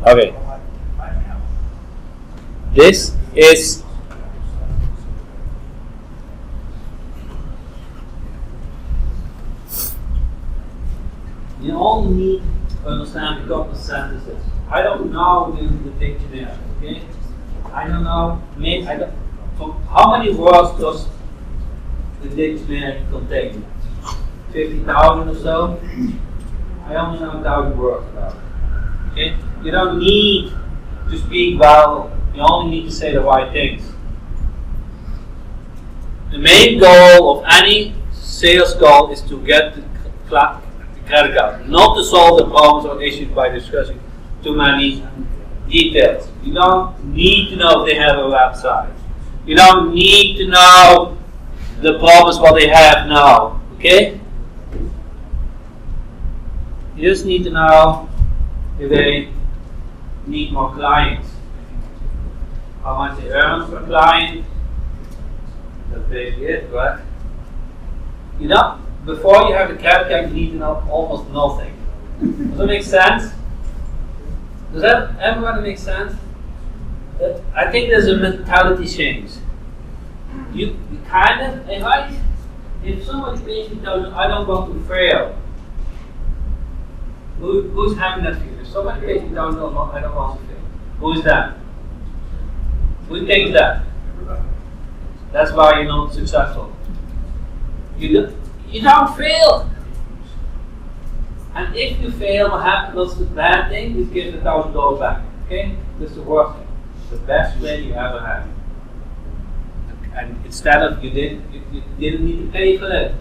Okay. This is you only need to understand a couple of sentences. I don't know the dictionary, okay? I don't know, maybe I don't, so how many words does the dictionary contain? 50,000 or so? I only know 1,000 words about it. Okay? You don't need to speak well, you only need to say the right things. The main goal of any sales call is to get the credit card, not to solve the problems or issues by discussing too many details. You don't need to know if they have a website. You don't need to know the problems what they have now. Okay? You just need to know if they need more clients. How much they earn per client. That's basically it, right? You know, before you have the credit card, you need to know almost nothing. Does that make sense? Does that everybody make sense? I think there's a mentality change. You kind of, if somebody basically tells you, I don't want to fail, who's having that fear? If somebody basically tells you, I don't want to fail, who is that? Who thinks that? That's why you're not successful. You don't fail. And if you fail, what happens? What's the bad thing? You give the $1,000 back. Okay? That's the worst thing. The best way you ever had. And instead of you didn't need to pay for it.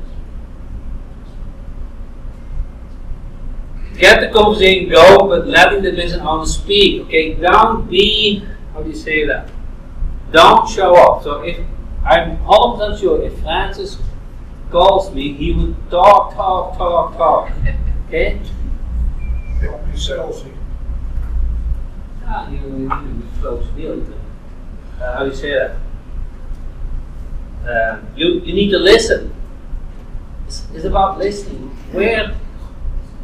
Get the conversation go, but letting the business owner speak. Okay? Don't be, how do you say that? Don't show up. So if I'm 100% sure if Francis calls me, he would talk. Okay? Don't be salesy. You close deal. How do you say that? You need to listen. It's about listening.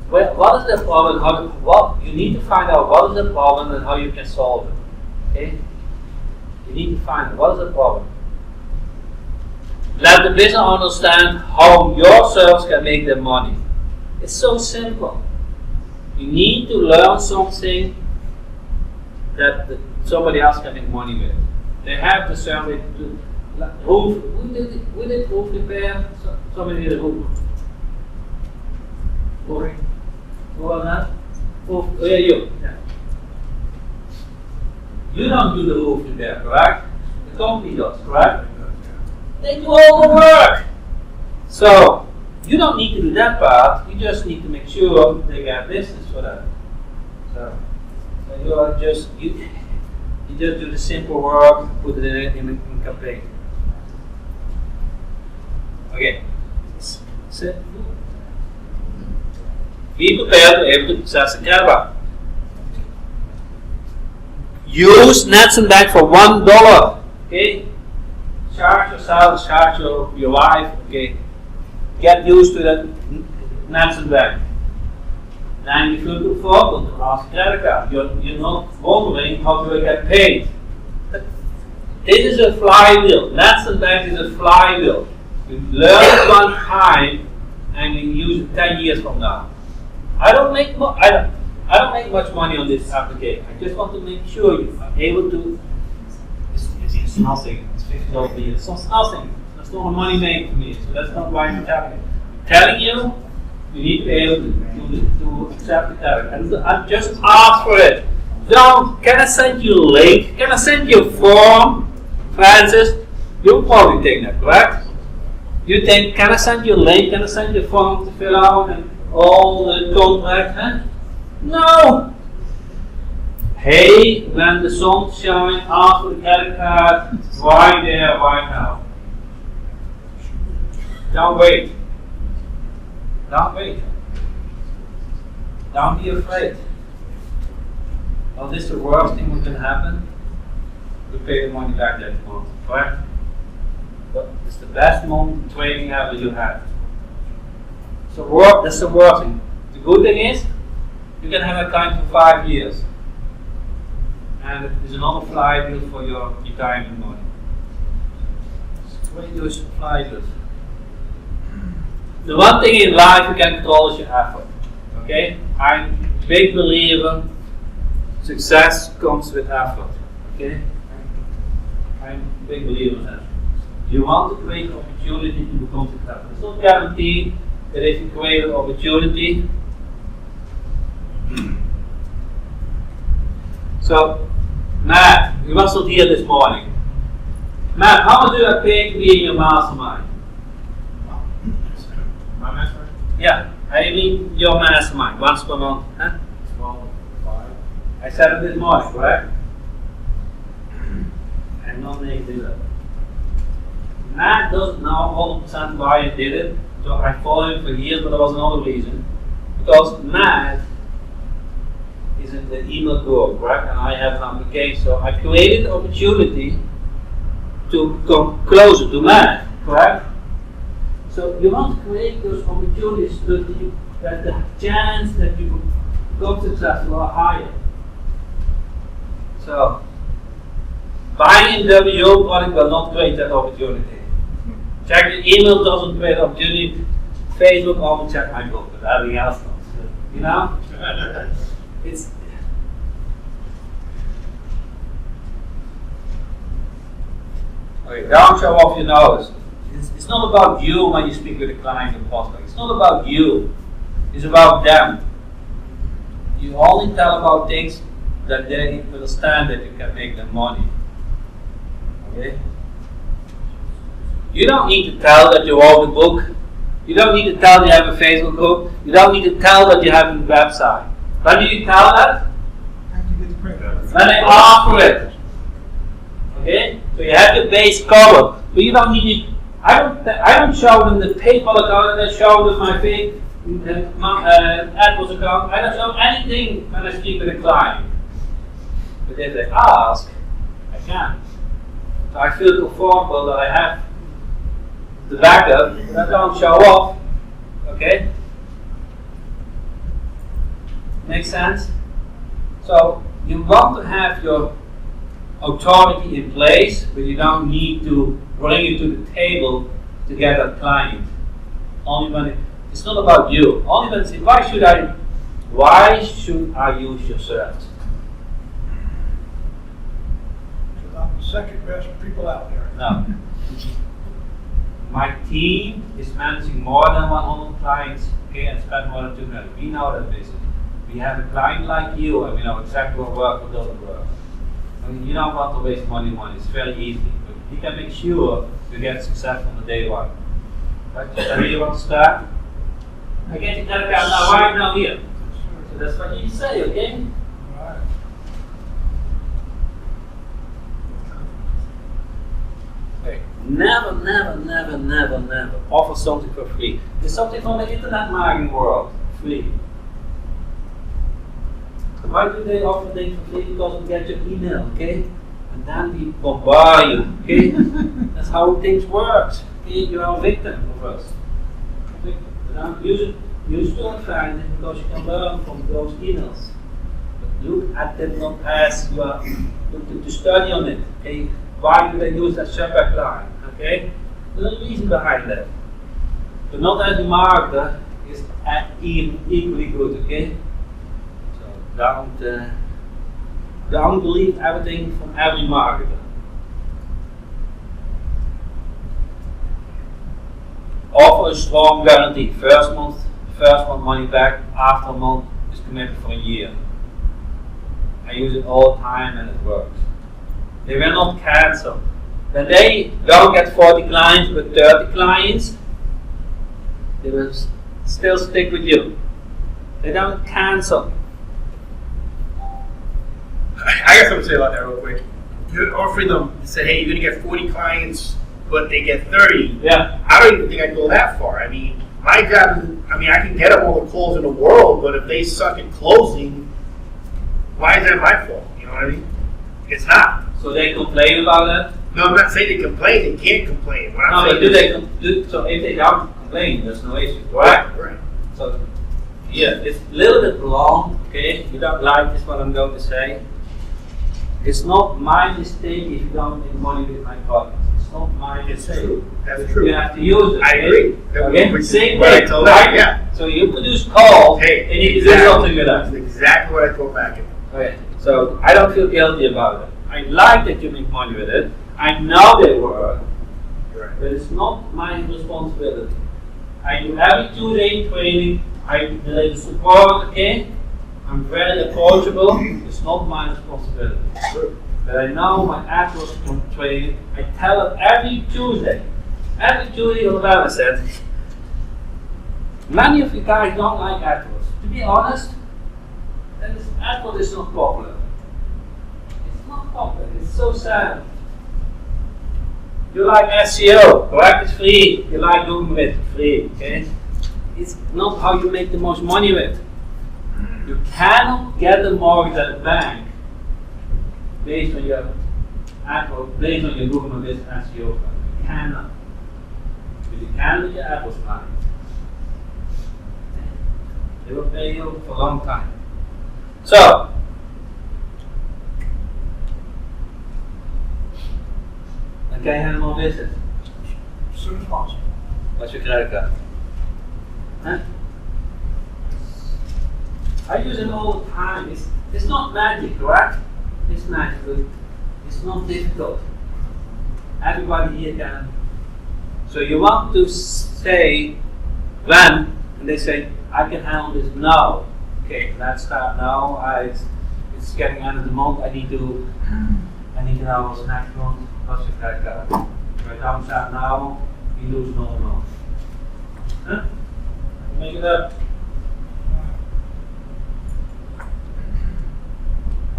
What is the problem? You need to find out what is the problem and how you can solve it. Okay? You need to find out what is the problem. Let the business understand how your service can make them money. It's so simple. You need to learn something that somebody else can make money with. They have the service to roof. Who did roof repair? Somebody did a roof. Who was that? Oh yeah, you. Yeah. You don't do the roof repair, correct? The company does, correct? They do all the work. So you don't need to do that part. You just need to make sure they get business for that. So you are just you just do the simple work, put it in campaign. Okay. So, be prepared to be able to access the Canva. Use Nets and Bank for $1. Okay. Charge yourself, charge your wife, okay. Get used to that Nets and Bank. Then if you look forward to ask credit card, you're not wondering how do I get paid. This is a flywheel. Nets and Bank is a flywheel. You learn it one time and you use it 10 years from now. I don't make much money on this application. I just want to make sure you are able to. It's nothing. It's $50. It's nothing. That's not a money making for me. So that's not why I'm telling you. I'm telling you, you need to be able to accept the credit. And just ask for it. Can I send you a link? Can I send you a form? Francis, you'll probably take that, correct? You think, can I send you a link? Can I send you a form to fill out and all the contract? Huh? No! Hey, when the sun's shining, ask for the credit card, right there, right now. Don't wait. Don't wait. Don't be afraid. Well, this is the worst thing that can happen. You pay the money back that month, correct? But it's the best moment trading ever you have. So that's the worst thing. The good thing is, you can have an account for 5 years. and it is another flywheel for your retirement money. Create those flywheels. The one thing in life you can control is your effort. Okay? I'm a big believer success comes with effort. Okay? I'm a big believer in that. You want to create opportunity to become successful. It's not guaranteed that if you create an opportunity. So, Matt, you was not here this morning. Matt, how much do I pay to be in your mastermind? My mastermind? Yeah, I mean your mastermind, once per month. Huh? 12, 5. I said it this morning, correct? I'm not making it up. Matt doesn't know 100% why he did it, so I followed him for years, but there was another reason. Because Matt is in the email group, correct? And I have an application, so I created the opportunity to come closer to Matt, correct? So you want to create those opportunities so that the chance that you become successful are higher. So buying in WO product will not create that opportunity. Check your email doesn't create opportunity. Facebook only check my book, but everything else does. You know? It's okay, don't show off your nose. It's not about you when you speak with a client or prospect. It's not about you. It's about them. You only tell about things that they understand that you can make them money. Okay? You don't need to tell that you wrote a book. You don't need to tell that you have a Facebook group. You don't need to tell that you have a website. When do you tell that? When they ask for it. Okay? So you have your base covered. But you don't need to. I don't show them the PayPal account, and I show them my AdWords account. I don't show anything when I speak with a client. But if they ask, I can. So I feel comfortable that I have the backup, but I don't show off. Okay? Makes sense? So you want to have your authority in place, but you don't need to bring it to the table to get a client. Only when it's not about you. Only when it's, why should I use your service? I'm the second best people out there. No. My team is managing more than 100 clients, okay, and spend more than 2 million. We know that business. We have a client like you, and we know exactly what works, what doesn't work. I mean, you don't want to waste money. It's very easy. But you can make sure you get success from the day one. Right? So you want to start? I get it now right now here. So that's what you say, okay? Alright. Okay. Never offer something for free. There's something from the internet marketing world, free. Why do they offer things for free? Because we get your email, okay? And then we bombard you, okay? That's how things work. Okay? You are a victim of us. You still find it because you can learn from those emails. But look at them not as you are to study on it. Okay? Why do they use that subject line? Okay? There's a reason behind that. But not every marketer is equally good, okay? Don't believe everything from every marketer. Offer a strong guarantee. First month money back. After a month is committed for a year. I use it all the time and it works. They will not cancel. When they don't get 40 clients but 30 clients, they will still stick with you. They don't cancel. I got something to say about that real quick. You're offering them to say, hey, you're going to get 40 clients, but they get 30. Yeah. I don't even think I'd go that far. I mean, my job is, I can get them all the calls in the world, but if they suck at closing, why is that my fault? You know what I mean? It's not. So they complain about that? No, I'm not saying they complain. They can't complain. What I'm No, but saying so if they don't complain, there's no issue, right? Right. So, yeah, it's a little bit long, okay? You don't like this, what I'm going to say. It's not my mistake if you don't make money with my product. It's not my It's mistake. true. That's true. You have to use it. I agree. Okay? Same What I thing. told them, yeah. So you produce calls, Hey, and you do something with That's that. exactly what I told back. Okay. So I don't feel guilty about it. I like that you make money with it. I know they work, Right. but it's not my responsibility. I do every 2-day training. I deliver support. Okay. I'm very approachable. It's not my responsibility. True. But I know my AdWords training. I tell it every Tuesday. Every Tuesday on the web set. Many of you guys don't like AdWords. To be honest, AdWords is not popular. It's not popular. It's so sad. You like SEO, correct? It's free. You like Google it, free. Okay? It's not how you make the most money with. You cannot get a mortgage at a bank based on your AdWords, based on your Google My Business SEO plan. You cannot. But you can with your AdWords plan. They will pay you for a long time. So, dan kan je helemaal business. As soon as possible. What's your credit card? Huh? I use it all the time. It's not magic, correct? It's magical. It's not difficult. Everybody here can. So you want to say when, and they say, I can handle this now. Okay, let's start now. It's getting end of the month. I need to know what's next month. What's your credit card? If I don't start now, you lose no amount. Huh? Make it up.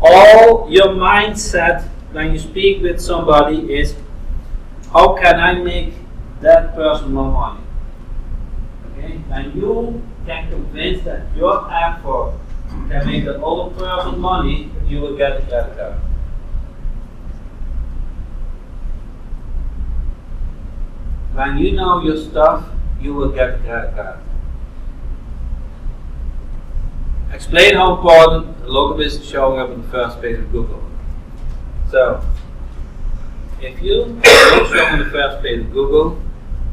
All your mindset when you speak with somebody is, how can I make that person more money? Okay? And you can convince that your effort can make the other person money, you will get a credit card. When you know your stuff, you will get a credit card. Explain how important a local business is showing up on the first page of Google. So, if you don't show up on the first page of Google,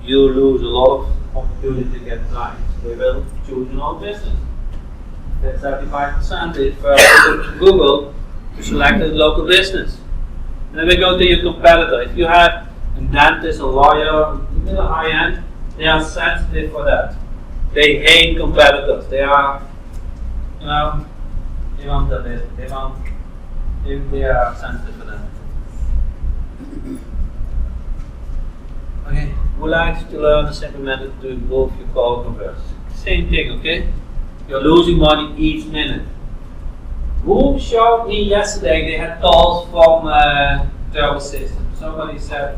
you lose a lot of opportunity to get clients. They will choose your own business. That's 75% if Google to select a local business. And then we go to your competitor. If you have a dentist, a lawyer, even a high end, they are sensitive for that. They hate competitors. They are, you know, they want the business. They are sensitive for that. Okay, who likes to learn a second method to improve your call conversion? Same thing, okay? You're losing money each minute. Who showed me yesterday they had calls from Turbo System? Somebody said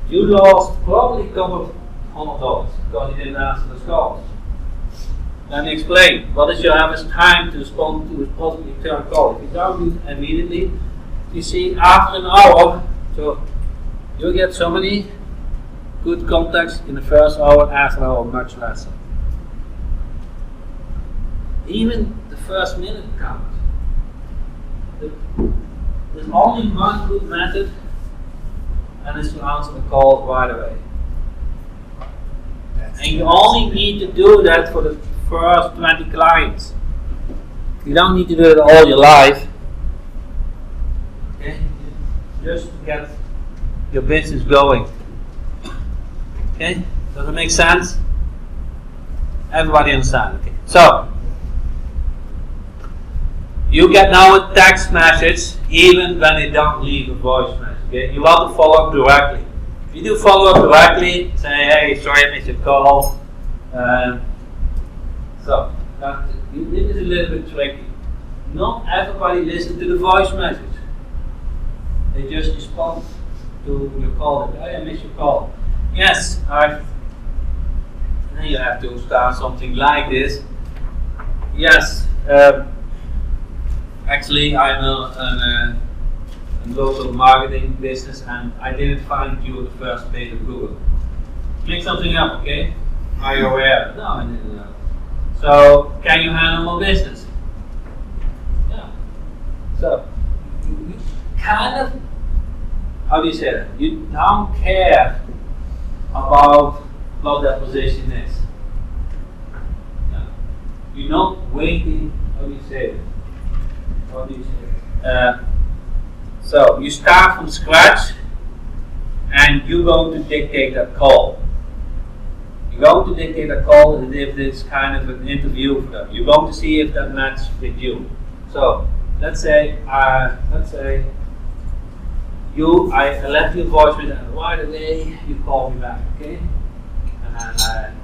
you lost probably a couple of $100 because you didn't answer those calls. Then explain what is your average time to respond to a possibly return call. If you don't do it immediately, you see after an hour, so you get so many good contacts in the first hour, after an hour much less. Even the first minute counts. There's only one good method, and it's to answer the call right away. And you only need to do that for the first 20 clients. You don't need to do it all your life. Okay? Just to get your business going. Okay? Does it make sense? Everybody understand? Okay. So, you get now a text message even when they don't leave a voice message. Okay? You want to follow up directly. If you do follow up directly, say, hey, sorry I missed your call. So, this is a little bit tricky. Not everybody listens to the voice message. They just respond to your call. Hey, I missed your call. Yes, alright. Then you have to start something like this. Yes, actually I'm a local marketing business and I didn't find you at the first page of Google. Make something up, okay? Are you aware? No, I didn't know. So, can you handle my business? Yeah. So you kind of, how do you say that? You don't care about what that position is. Yeah. You're not waiting. How do you say it? How do you say it? So you start from scratch, and you're going to dictate that call. You're going to dictate a call as if it's kind of an interview for them. You're going to see if that matches with you. So let's say I left you a voicemail and right away you call me back, okay? And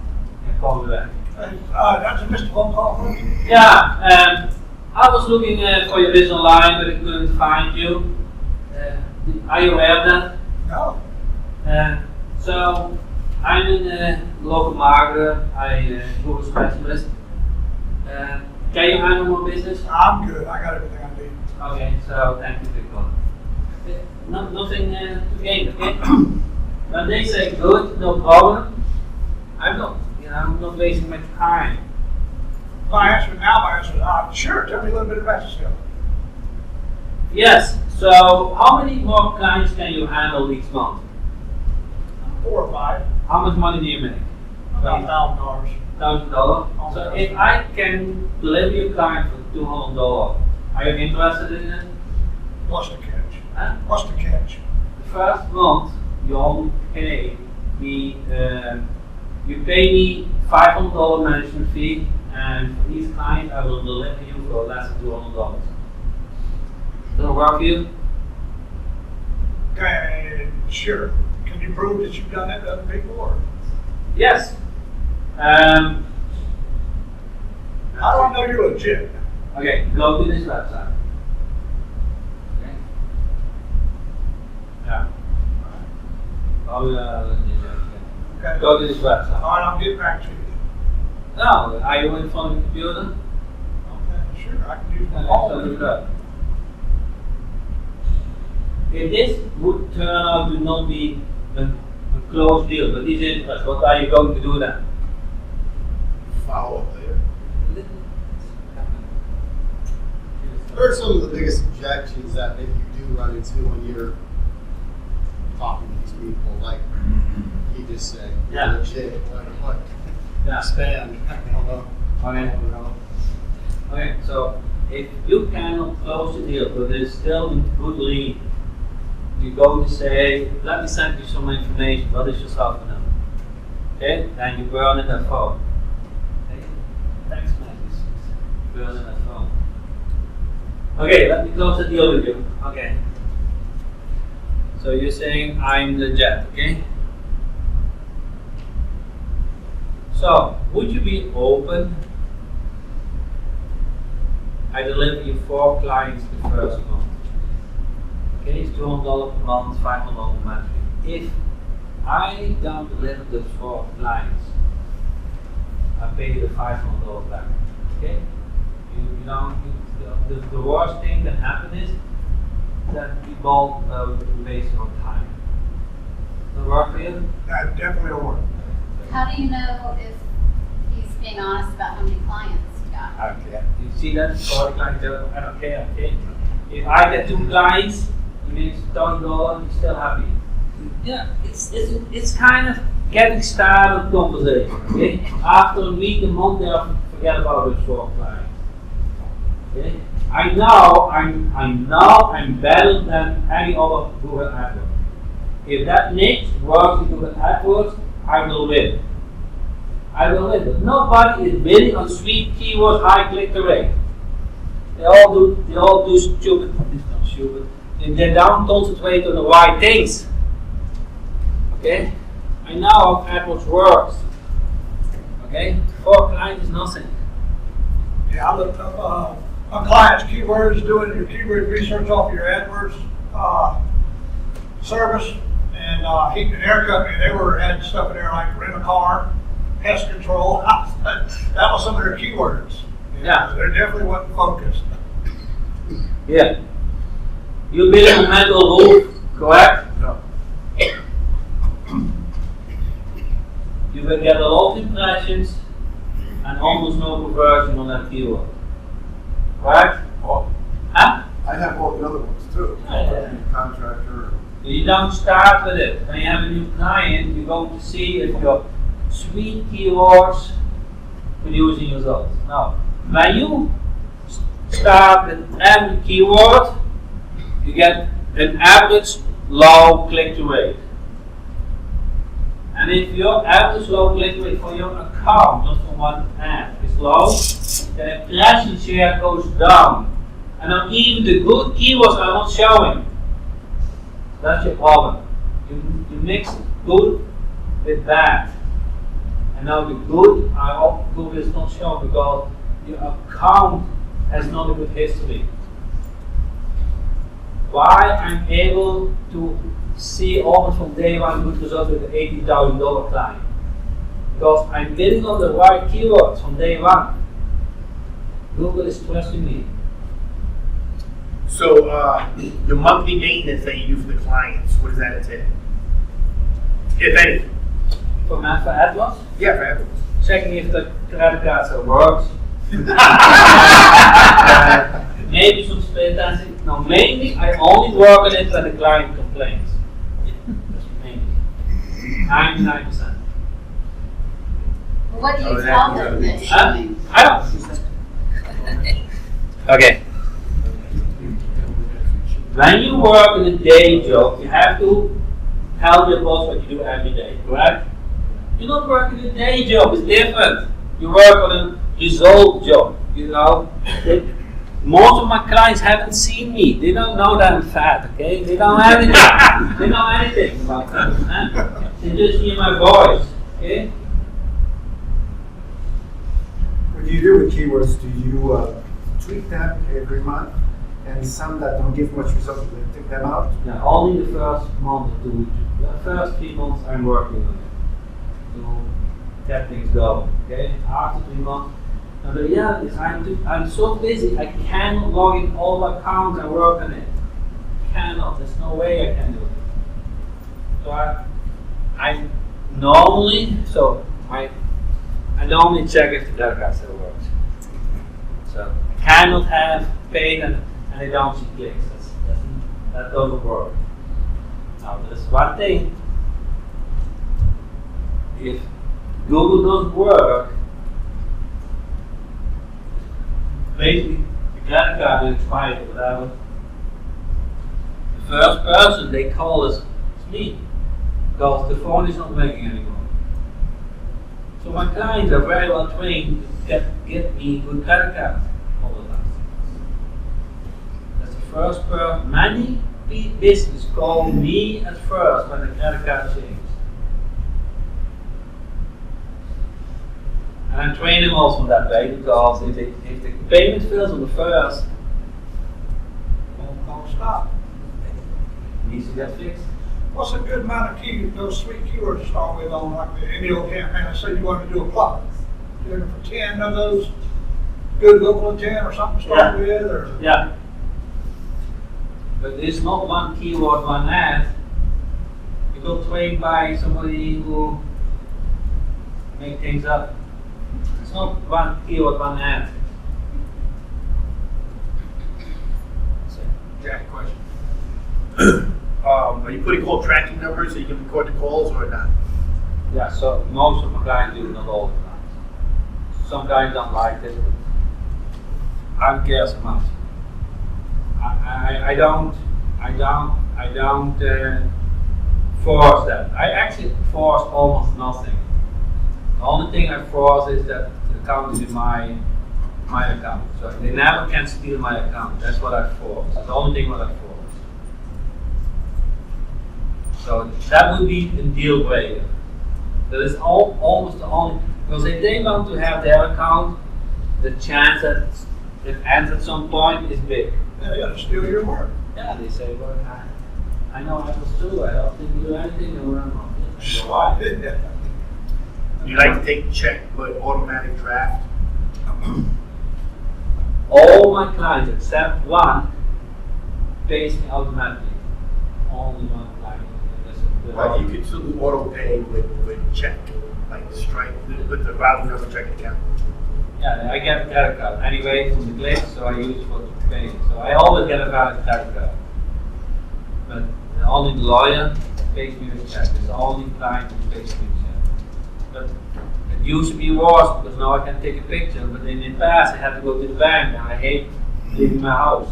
you call me back. That's a missed phone call from you? Yeah, I was looking for your business online, but I couldn't find you. Are you aware of that? No. So I'm a local marketer. I Google specialist. Can you handle my business? I'm good. I got everything I need. Okay, so thank you for the call. Nothing to gain, okay? When they say good, no problem, I'm not wasting my time. My answer is, sure, tell me a little bit about yourself. Yes, so how many more clients can you handle each month? 4 or 5. How much money do you make? About $1,000. $1,000. So if I can deliver you a client for $200, are you interested in it? What's the catch? Huh? What's the catch? The first month you only pay me, you pay me $500 management fee, and for each client I will deliver you for less than $200. Does that work for you? Okay, sure. Can you prove that you've done that to other people? Or? Yes. How do I know you're legit? Okay, go to this website. Okay. Yeah. Okay. Go to this website. All right, I'll get back to you. No, are you in front of the computer? Okay, sure. I can use my So phone. look it up. If this would turn out to not be a closed deal, but this is what are you going to do then? Follow up later. What are some of the biggest objections that maybe you do run into when you're talking to these people? Like you just say, you're Yeah. legit. What? Yeah. Expand. I don't know. Okay, so if you cannot close the deal, but it's still in good lead, you go to say, let me send you some information. What is your software number? Okay, and you burn in that phone. Okay, text messages, burn in that phone. Okay, let me close the deal with you. Okay. So you're saying I'm legit, okay? So, would you be open? I deliver you 4 clients the first month. Okay, it's $200 per month, $500 monthly. If I don't deliver those 4 clients, I pay you the $500 back. Okay? The worst thing that happens is that people waste your time. Does that work for you? That definitely will work. How do you know if he's being honest about how many clients he got? I don't care. You see that? 4 clients, I don't care, okay? If I get 2 clients, it means $1,000, you're still happy. Yeah, it's kind of getting started conversation, okay? After a week, a month, they'll forget about those 4 clients. Okay? I know I'm better than any other Google AdWords. If that niche works in Google AdWords, I will win. I will win. But nobody is winning on sweet keywords, high click-through rate. They all do stupid. It's not stupid. They don't concentrate on the right things. Okay? I know how AdWords works. Okay? 4 clients is nothing. Yeah, I looked up a client's keywords, doing your keyword research off your AdWords service, and heat and air company. They were adding stuff in there like rent a car, pest control. That was some of their keywords. Yeah. They definitely wasn't focused. Yeah. You build a mental roof, correct? No. You will get a lot of impressions and almost no conversion on that keyword. Correct? Oh, Huh? I have other ones too. Yeah. Contractor. You don't start with it. When you have a new client, you go to see if your sweet keywords producing results. Now, when you start with every keyword, you get an average low click-through rate. And if your average low click-through rate for your account, not for one ad, is low, the impression share goes down. And now even the good keywords are not showing. That's your problem. You mix good with bad. And now the good is not shown because your account has not a good history. Why I'm able to see almost from day one good results with an $80,000 client? Because I'm bidding on the right keywords from day one. Google is trusting me. So, your monthly maintenance that you do for the clients, what does that entail? If any. For AdWords, Yeah, for everyone. checking if the credit card still works. Maybe some split dancing. No, mainly I only work on it when the client complains. That's mainly 99%. What do you Oh, tell that- them that Huh? I don't. Okay. When you work in a day job, you have to tell your boss what you do every day, correct? You're not working a day job, it's different. You work on a result job, you know. Most of my clients haven't seen me. They don't know that I'm fat, okay? They don't know anything. They know anything about that. Huh? They just hear my voice, okay? What do you do with keywords? Do you tweak them every month? And some that don't give much result, you take them out? Yeah, only the first month or two. The first 3 months I'm working on it to get things going. Okay, after 3 months. Now the reality is I'm so busy I cannot log in all my accounts and work on it. Cannot. There's no way I can do it. So I normally check if the credit card still works. So I cannot have paid and they don't see clicks. That doesn't work. Now there's one thing. If Google doesn't work, basically the credit card will expire or whatever. The first person they call is me. Because the phone is not working anymore. So my clients are very well trained to get me good credit cards all the time. That's the first person. Many businesses call me at first when the credit card changes. And I train them also that way because if the payment fails on the first, Don't stop. it needs to get fixed. What's a good amount of those sweet keywords to start with on like the Emil campaign? I say you want to do a plot. You're looking for 10 of those good local 10 or something to start with, or Yeah. But it's not one keyword, one ad. You got trained by somebody who make things up. It's not one keyword, one ad. Jack, question. Are you putting call tracking numbers so you can record the calls or not? Yeah, so most of my clients do, not all the clients. Some clients don't like it, but I don't care so much. I don't force that. I actually force almost nothing. The only thing I force is that the account is in my account. So they never can steal my account. That's what I force. That's the only thing what I force. So that would be a deal breaker. That is almost the only, because if they want to have their account, the chance that it ends at some point is big. they got to steal your work. Yeah, they say, well, I know I was true. I don't think you do anything and we're wrong. So why? You like to take check but automatic draft? All my clients except one pays me automatically. Only one client. Well, you could still do auto pay with check, like Stripe, with the routing number check account. Yeah, I get a credit card anyway from the click, so I use it for pay it. So I always get a valid credit card. But only the lawyer pays me with check. It's the only client who pays me with check. But it used to be worse because now I can take a picture. But in the past I had to go to the bank, and I hate leaving my house.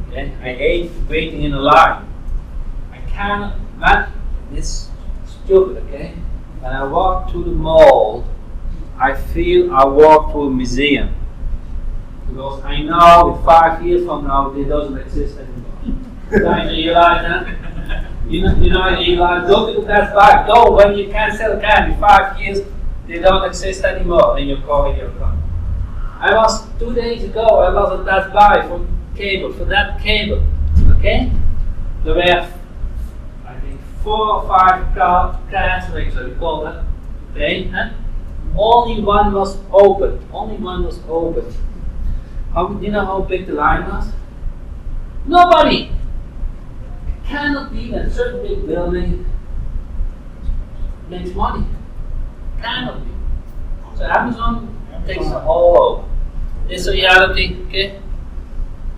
Okay? I hate waiting in a line. I cannot, man, it's stupid, okay? When I walk to the mall, I feel I walk to a museum. Because I know in 5 years from now, it doesn't exist anymore. Guys, you realize that? You realize, go to the Best Buy. Go when you can't sell candy. In 5 years, they don't exist anymore in your car, in your car. I was 2 days ago, I was at Best Buy for that cable. Okay? There were, I think, 4 or 5 cars, so we call that. Okay? Huh? Only one was open. Only one was open. Do you know how big the line was? Nobody! It cannot be that certain big building makes money. Cannot be. So Amazon takes it all over. It's a reality, okay?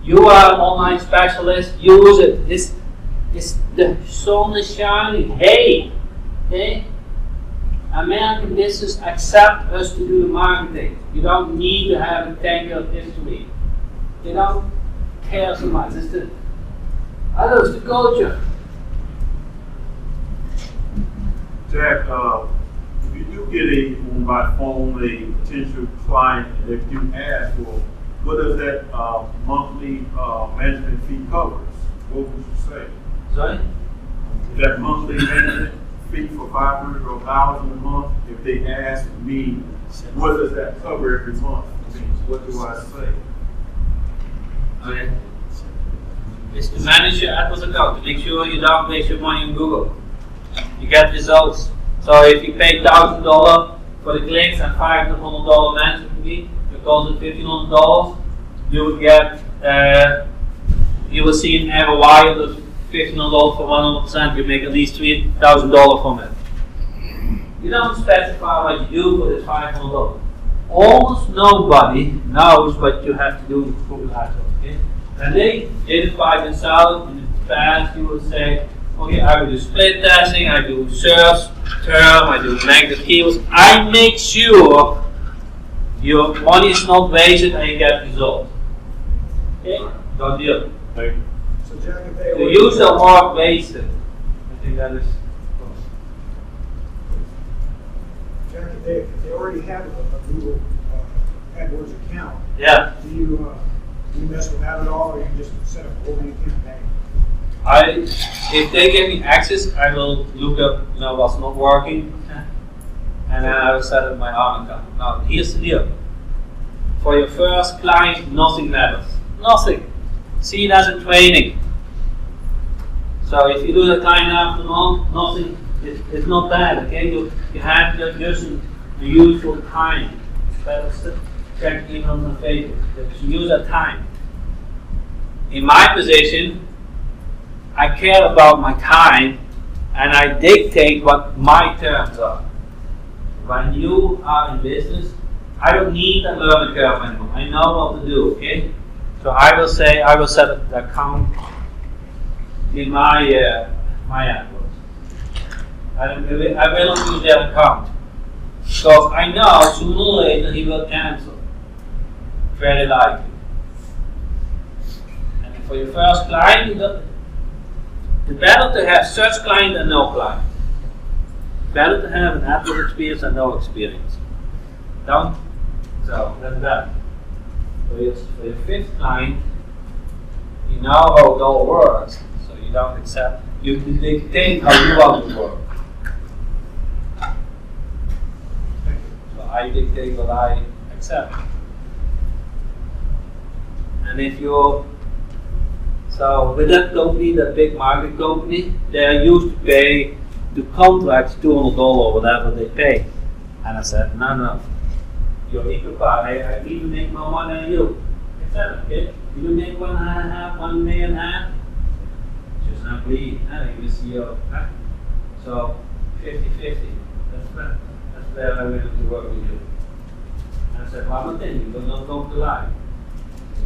You are an online specialist, use it. The sun is shining. Hey! Okay? American business accept us to do the marketing. You don't need to have a 10-year history. They don't care so much. It's the culture. Jack, if you do get by phone a potential client, and if you ask for what does that monthly management fee covers, what would you say? Sorry? That monthly management fee for $500 or $1,000 a month, if they ask me, what does that cover every month? I mean, what do I say? Okay. It's to manage your AdWords account, to make sure you don't waste your money on Google. You get results. So if you pay $1,000 for the clicks and $500 management fee, it costs $1,500, you will get, you will see an ROI of the $1,500 for 100%, you make at least $3,000 from it. You don't specify what you do for this $500. Almost nobody knows what you have to do with Google AdWords. Okay? And they did it by themselves. In the past, you would say, okay, I will do split testing, I do search term, I do negative keywords. I make sure your money is not wasted and you get results. Okay? Done deal. Thank you. So Jack, if they The use of more wasted. I think that is. Jack, if they already have a Google AdWords account, Yeah. do you mess with that at all, or you just set up a whole new campaign? If they give me access, I will look up, what's not working, and then I will set up my own account. Now, here's the deal. For your first client, nothing matters. Nothing. See it as a training. So if you do the client after month, nothing. It's not bad. Okay, you have just the usual time. Better check emails and Facebook. Just use that time. In my position, I care about my time, and I dictate what my terms are. When you are in business, I don't need a learning curve anymore. I know what to do. Okay. So I will say I will set up the account in my AdWords. I will not use their account because I know sooner or later he will cancel. Very likely. And for your first client, it's better to have such client than no client. Better to have an AdWords experience than no experience. Done? So that's that. For your fifth client, you know how it all works, so you don't accept, you dictate how you want to work. So I dictate what I accept. And if you're, so with that company, that big market company, they are used to pay the contracts $200 or whatever they pay. And I said, no. You're equal part. I even make more money than you. I said, okay, you make $1.5 million. Just not agree. You will see your. So 50-50. That's where I will to work with you. And I said, one more thing, you will not go to lie.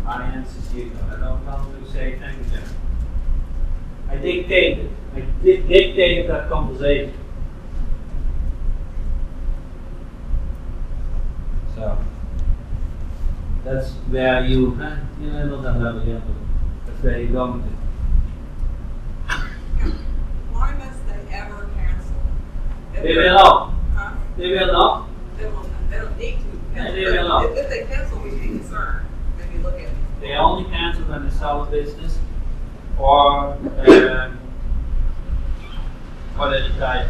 My answer is you. I don't want to say thank you, Jack. I dictated that conversation. So that's where you know that level, yeah, but that's where you're going to. Why must they ever cancel? If They they're- will not. Huh? They will not. They don't need to. Yeah, they will not. If they cancel, we'd be concerned. Maybe look at it. They only cancel when they sell a business or they retire.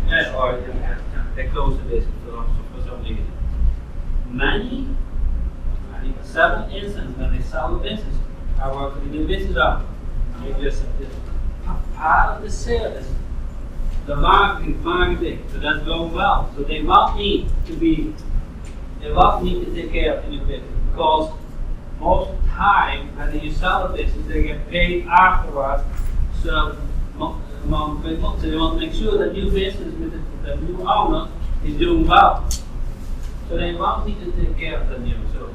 Yeah, or they close the business for some reason. Several instances when they sell a business, I work with a new business owner. They just part of the sales, the marketing, so that's going well. So they want me to take care of the new business because most of the time when you sell a business, they get paid afterwards. So among big months, so they want to make sure that new business with the new owner is doing well. So they want me to take care of the new. So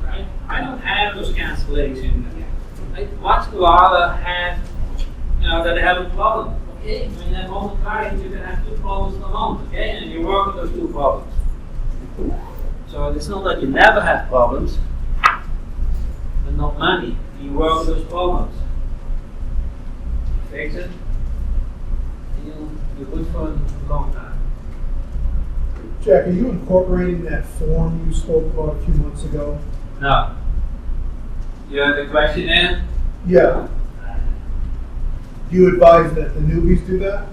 I don't have those cancellations. I once in a while I have, that they have a problem. Okay, when you have all the clients, you can have 2 problems in a month. Okay, and you work with those 2 problems. So it's not that you never have problems, but not many. You work with those problems. Fix it. You're good for a long time. Jack, are you incorporating that form you spoke about a few months ago? No. You have a question there? Yeah. Do you advise that the newbies do that?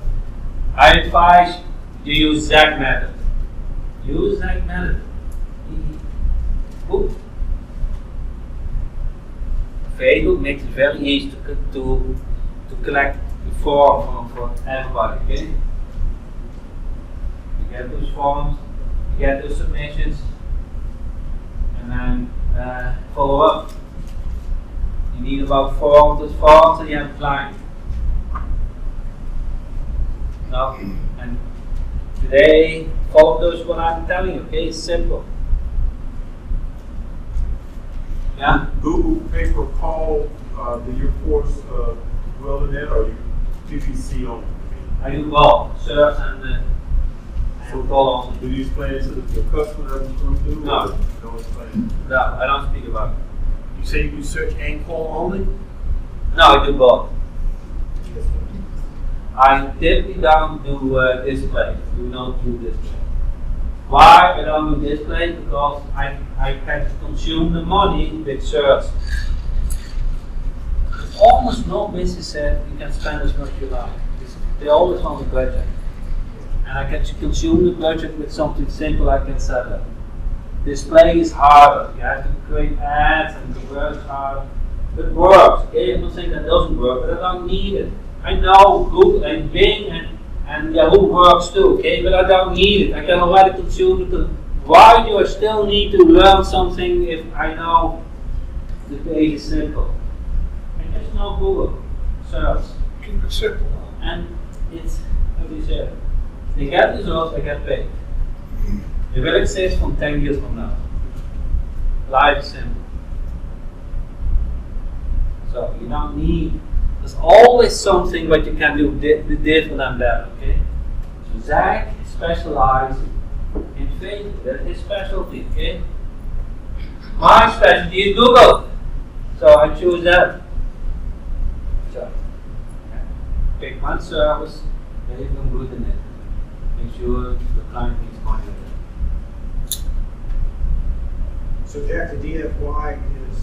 I advise you use Zach method. Use Zach method. Boop. Facebook makes it very easy to collect the form for everybody. Okay? You get those forms, you get those submissions, and then follow up. You need about 4 of those forms and you have a client. No, and today, follow those what I'm telling you, okay? It's simple. Yeah? Google pay per call, do your force well in that, or you PPC only? I do both, search and call only. Do you explain it to the customer that you're going to do? No. Or you don't explain it? No, I don't speak about it. You say you search and call only? No, I do both. I typically don't do display. Do not do display. Why I don't do display? Because I can consume the money with search. There's almost no business that you can spend as much as you like. They always want a budget. And I can consume the budget with something simple I can set up. Display is harder. You have to create ads and the work is harder. It works. Okay, I'm not saying that doesn't work, but I don't need it. I know Google and Bing and Yahoo works too, okay, but I don't need it. I can already consume it. Why do I still need to learn something if I know the page is simple? I just know Google search. Keep it simple. And it's, how do you say it? They get results, I get paid. It will exist from 10 years from now. Life is simple. So you don't need, there's always something what you can do different than that, okay? So Zach specializes in Facebook, that's his specialty, okay? My specialty is Google. So I choose that. So pick one service, make them good in it. Make sure the client makes money with it. So Jack, the DFY is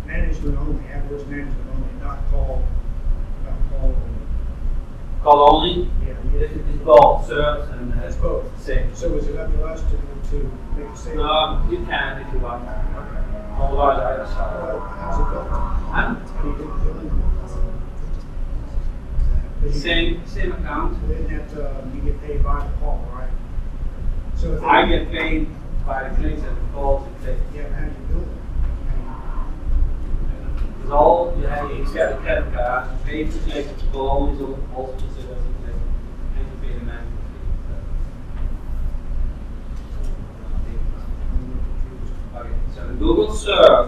management only, AdWords management only, not call only. Call only? Yeah, It's both search and that's both. same. So is it up to us to make a sale? You can if you want. Otherwise, I just How's it built? I'm How do you do the billing? same account. Then that you get paid by the call, right? So if I get paid by the clicks and the calls and clicks. Yeah, how do you build it? It's all you have. You get a credit card, pay for clicks, will always also consider as a click, and you pay the management fee. Okay, so the Google search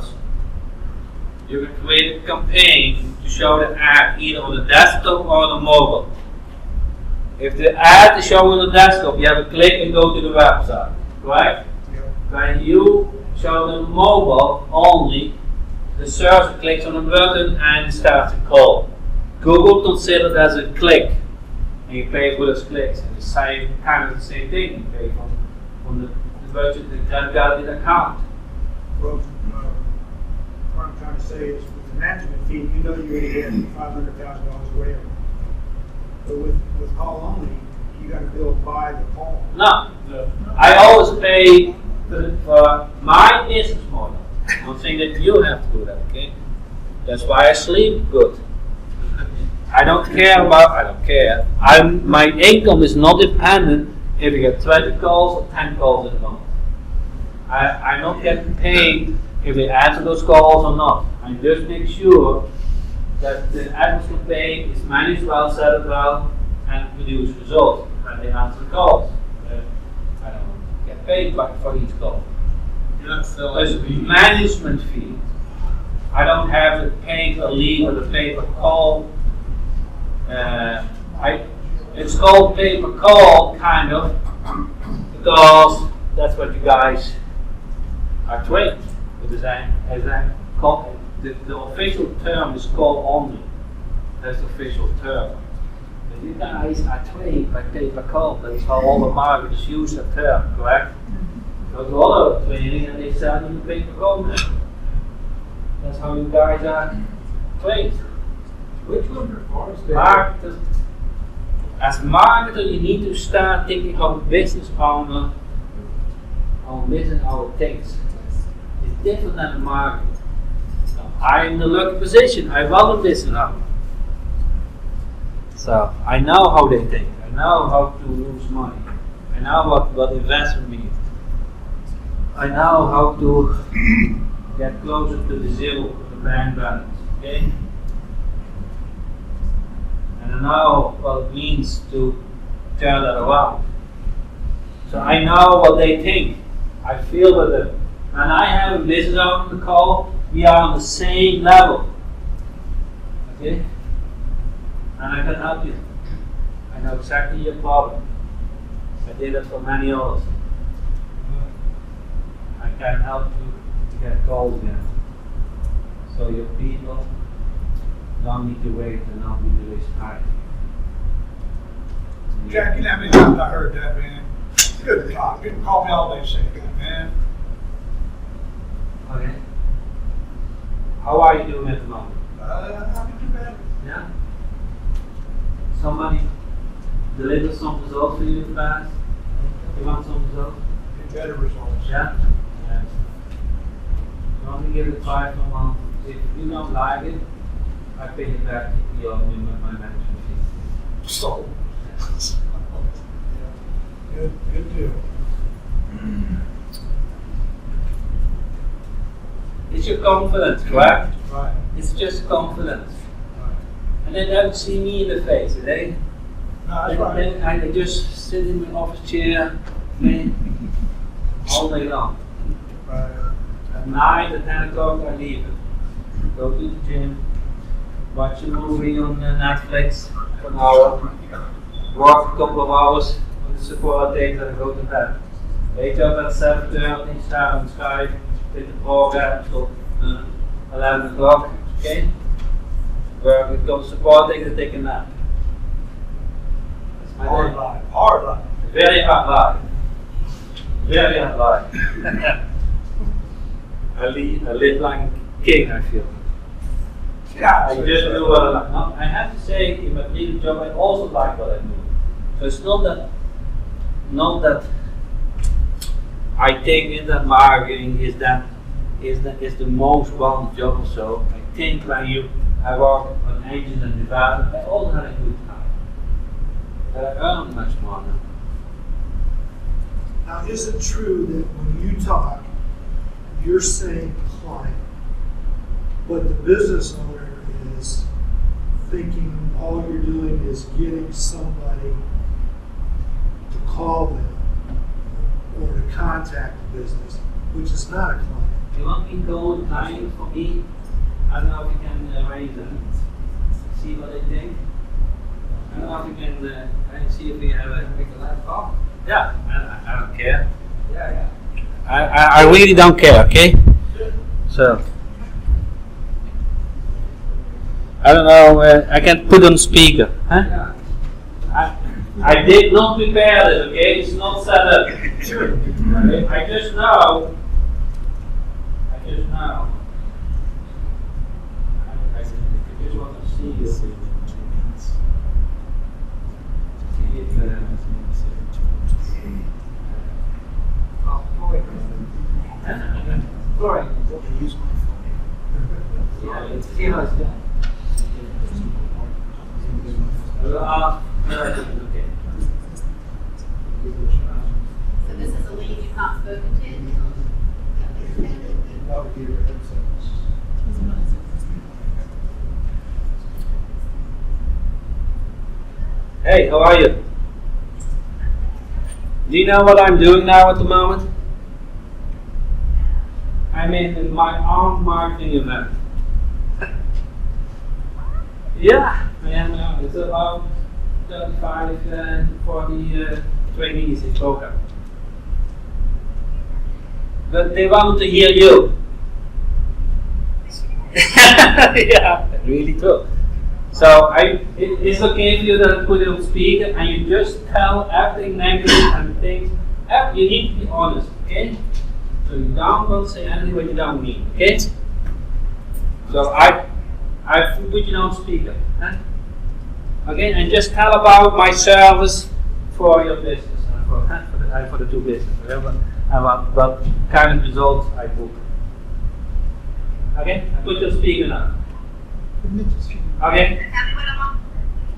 you can create a campaign to show the ad either on the desktop or on the mobile. If the ad is shown on the desktop, you have a click and go to the website, right? When you show the mobile only, the searcher clicks on a button and starts a call. Google considers it as a click, and you pay for those clicks. And the same kind of the same thing. You pay from the budget that got in the account. Well, what I'm trying to say is with the management fee, you know you're gonna get $500,000 or whatever. But with call only, you gotta bill by the call. No, I always pay for my business model. I'm not saying that you have to do that, okay? That's why I sleep good. I don't care. My income is not dependent if you get 20 calls or 10 calls in a month. I'm not getting paid if they answer those calls or not. I just make sure that the ad campaign is managed well, set up well, and produce results when they answer the calls. I don't get paid for each call. You're not selling There's a management fee. I don't have to pay for lead or the pay per call. It's called pay per call, kind of, because that's what you guys are trained. The official term is call only. That's the official term. But you guys are trained by pay per call. That's how all the marketers use that term, correct? Go to other training and they sell you pay per call now. That's how you guys are trained. Which one performs better? Marketer. As marketer, you need to start thinking how business owner, thinks. It's different than a marketer. I'm in a lucky position. I run a business owner. So I know how they think. I know how to lose money. I know what investment means. I know how to get closer to the zero of the bank balance. Okay? And I know what it means to turn that around. So I know what they think. I feel with them. And I have a business owner on the call. We are on the same level. Okay? And I can help you. I know exactly your problem. I did it for many others. I can help you to get calls again. So your people don't need to wait and don't need to waste time. Jack, you know how many times I heard that, man? Good talk. People call me all day saying that, man. Okay. How are you doing at the moment? Not too bad. Yeah? Somebody deliver some results for you fast? You want some results? Get better results. Yeah? Yes. You want to give it a try for a month? If you don't like it, I pay you back my management fee. So. Yeah. Good deal. It's your confidence, correct? Right. It's just confidence. Right. And they don't see me in the face, they? No, that's right. I just sit in my office chair, all day long. Right. At night, at 10 o'clock, I leave it. Go to the gym, watch a movie on Netflix for an hour, work a couple of hours on the support data, and go to bed. Wake up at 7:30, start on Skype, take the program till 11 o'clock, okay? Work with the support data, take a nap. That's my Hard day. life. Hard life. Very hard life. Very hard life. I live like a king, I feel. Yeah. I just do what I like. Now, I have to say, in my legal job, I also like what I do. So it's not that I think in that marketing is the most fun job or so. I think when I work on agents and development, I also had a good time. But I earn much more now. Now, is it true that when you talk, you're saying client, but the business owner is thinking all you're doing is getting somebody to call them or to contact the business, which is not a client? You want me to go client for me? I don't know if you can raise them. See what they think. I don't know if you can see if we have a. Make a live call. Yeah, I don't care. Yeah. I really don't care, okay? So. I don't know, I can put on speaker. Huh? Yeah. I did not prepare this, okay? It's not set up. Okay? I just know. I just want to see this. See if Florian, use my phone. Yeah, let's see how it's done. Okay. So this is a lead you've not spoken to? Hey, how are you? Do you know what I'm doing now at the moment? I'm in my own marketing event. Yeah, I am now. It's about 35 to 40 trainees in Boca. But they want to hear you. Yeah, really true. So it's okay for you to put it on speaker and you just tell everything negative and things. You need to be honest, okay? So you don't want to say anything what you don't mean, okay? So I put you on speaker. Huh? Okay, and just tell about my service for your business and for the two business, whatever, and what kind of results I book. Okay, I put your speaker now. Okay.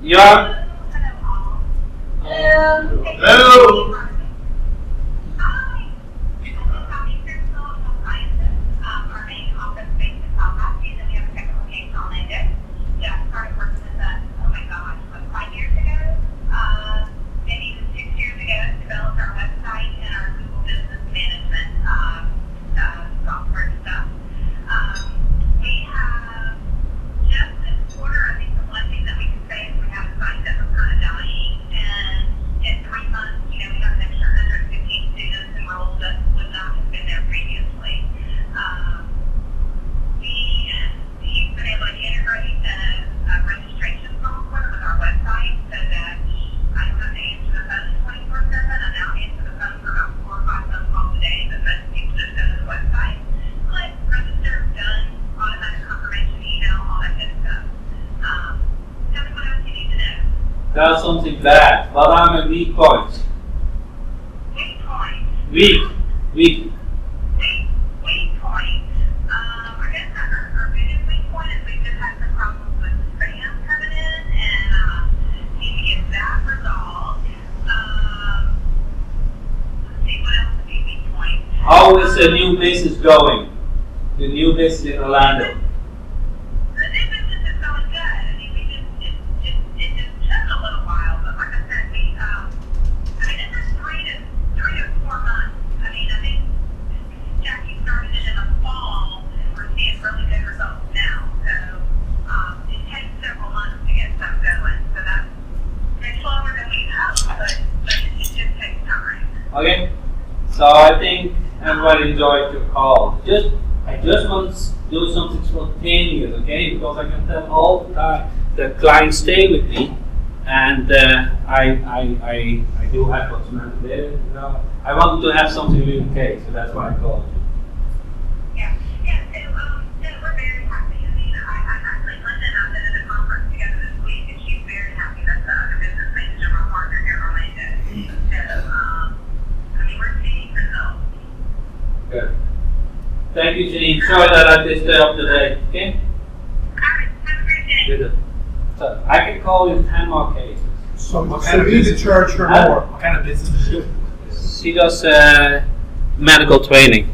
Yeah. Hello. That's something bad, but I'm a weak point. Weak point? Weak. Weak point. I guess our biggest weak point is we just had some problems with spam coming in and need to get that resolved. Let's see what else would be weak point. How is the new business going? The new business in Orlando. Okay, so I think everybody enjoyed your call. I just want to do something spontaneous, okay? Because I can tell all the time the clients stay with me, and I do have what's meant there. You know, I wanted to have something really okay, so that's why I called you. Yeah. So we're very happy. I mean, I actually Linda and I been at a conference together this week, and she's very happy. That's the other business manager, my partner here in Orlando. So, we're seeing results. Good. Thank you, Janine. Sorry that I disturbed today. Okay? Alright, have a great day. Good. So I can call you 10 more cases. So you need to charge her more. What kind of business is she? She does medical training.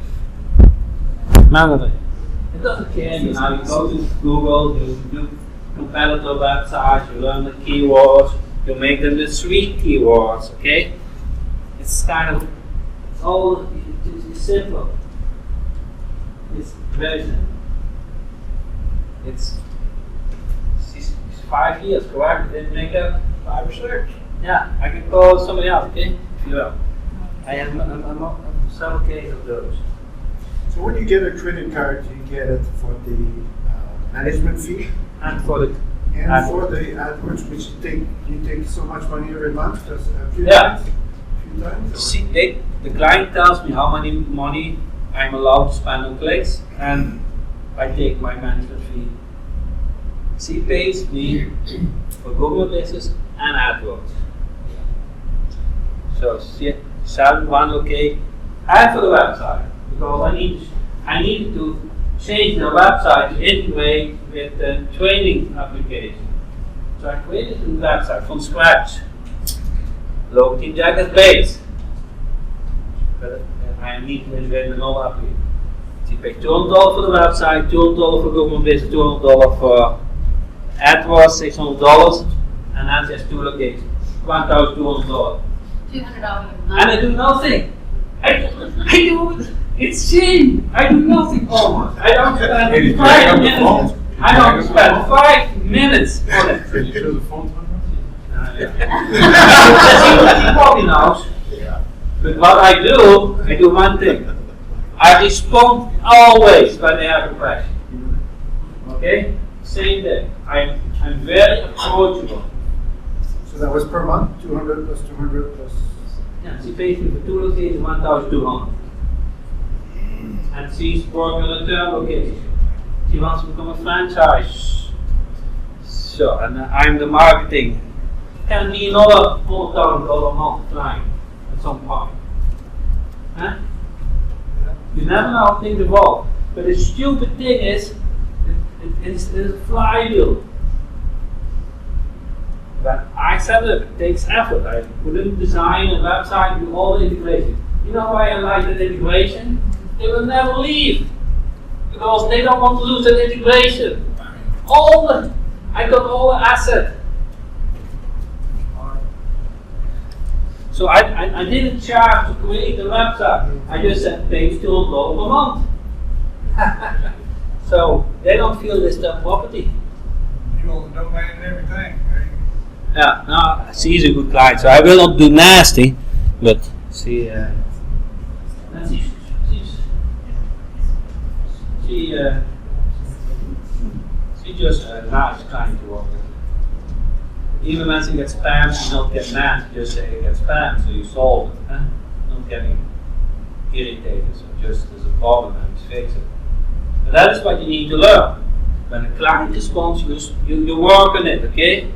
Medical. It doesn't care, you know. You go to Google, you do competitor websites, you learn the keywords, you make them the 3 keywords, okay? It's kind of, it's simple. It's very simple. it's 5 years, correct? Didn't make up. 5 or 6. Yeah, I can call somebody else, okay? If you will. I have several cases of those. So when you get a credit card, you get it for the management fee And for the and for the AdWords, which you take so much money every month, just a few Yeah. times? A few times? or- see, the client tells me how many money I'm allowed to spend on clicks, and I take my management fee. She pays me for Google Business and AdWords. So she sells one okay, and for the website, because I need to change the website to integrate with the training application. So I created a website from scratch. Local Team Jacket base. But I need to integrate the whole application. So you pay $200 for the website, $200 for Google Business, $200 for AdWords, $600, and that's just 2 locations. $1,200. $200 a month. And I do nothing. I do it's shame. I do nothing almost. I don't spend Hey, did you 5 hang up the minutes. phone? I don't spend 5 minutes on it. Did you hear the phone? He probably knows. But what I do one thing. I respond always when they have a question. Okay? Same day. I'm very approachable. So that was per month, 200 plus 200 plus. Yeah, she pays me for 2 locations, 1,200. And she's working on a third location. She wants to become a franchise. So, and I'm the marketing. Can be another $4,000 a month client at some point. Huh? You never know how things evolve. But the stupid thing is, it's a flywheel. But I set it up, it takes effort. I couldn't design a website with all the integration. You know why I like that integration? They will never leave. Because they don't want to lose that integration. I got all the asset. So I didn't charge to create the website. I just said pay $200 per month. So they don't feel it's their property. You own the domain and everything. Yeah, no, she's a good client, so I will not do nasty, but she just a nice client to work with. Even when she gets spam, she don't get mad, she just say it gets spam, so you solve it, huh? Not getting irritated, so just there's a problem and you fix it. But that is what you need to learn. When a client responds, you work on it, okay?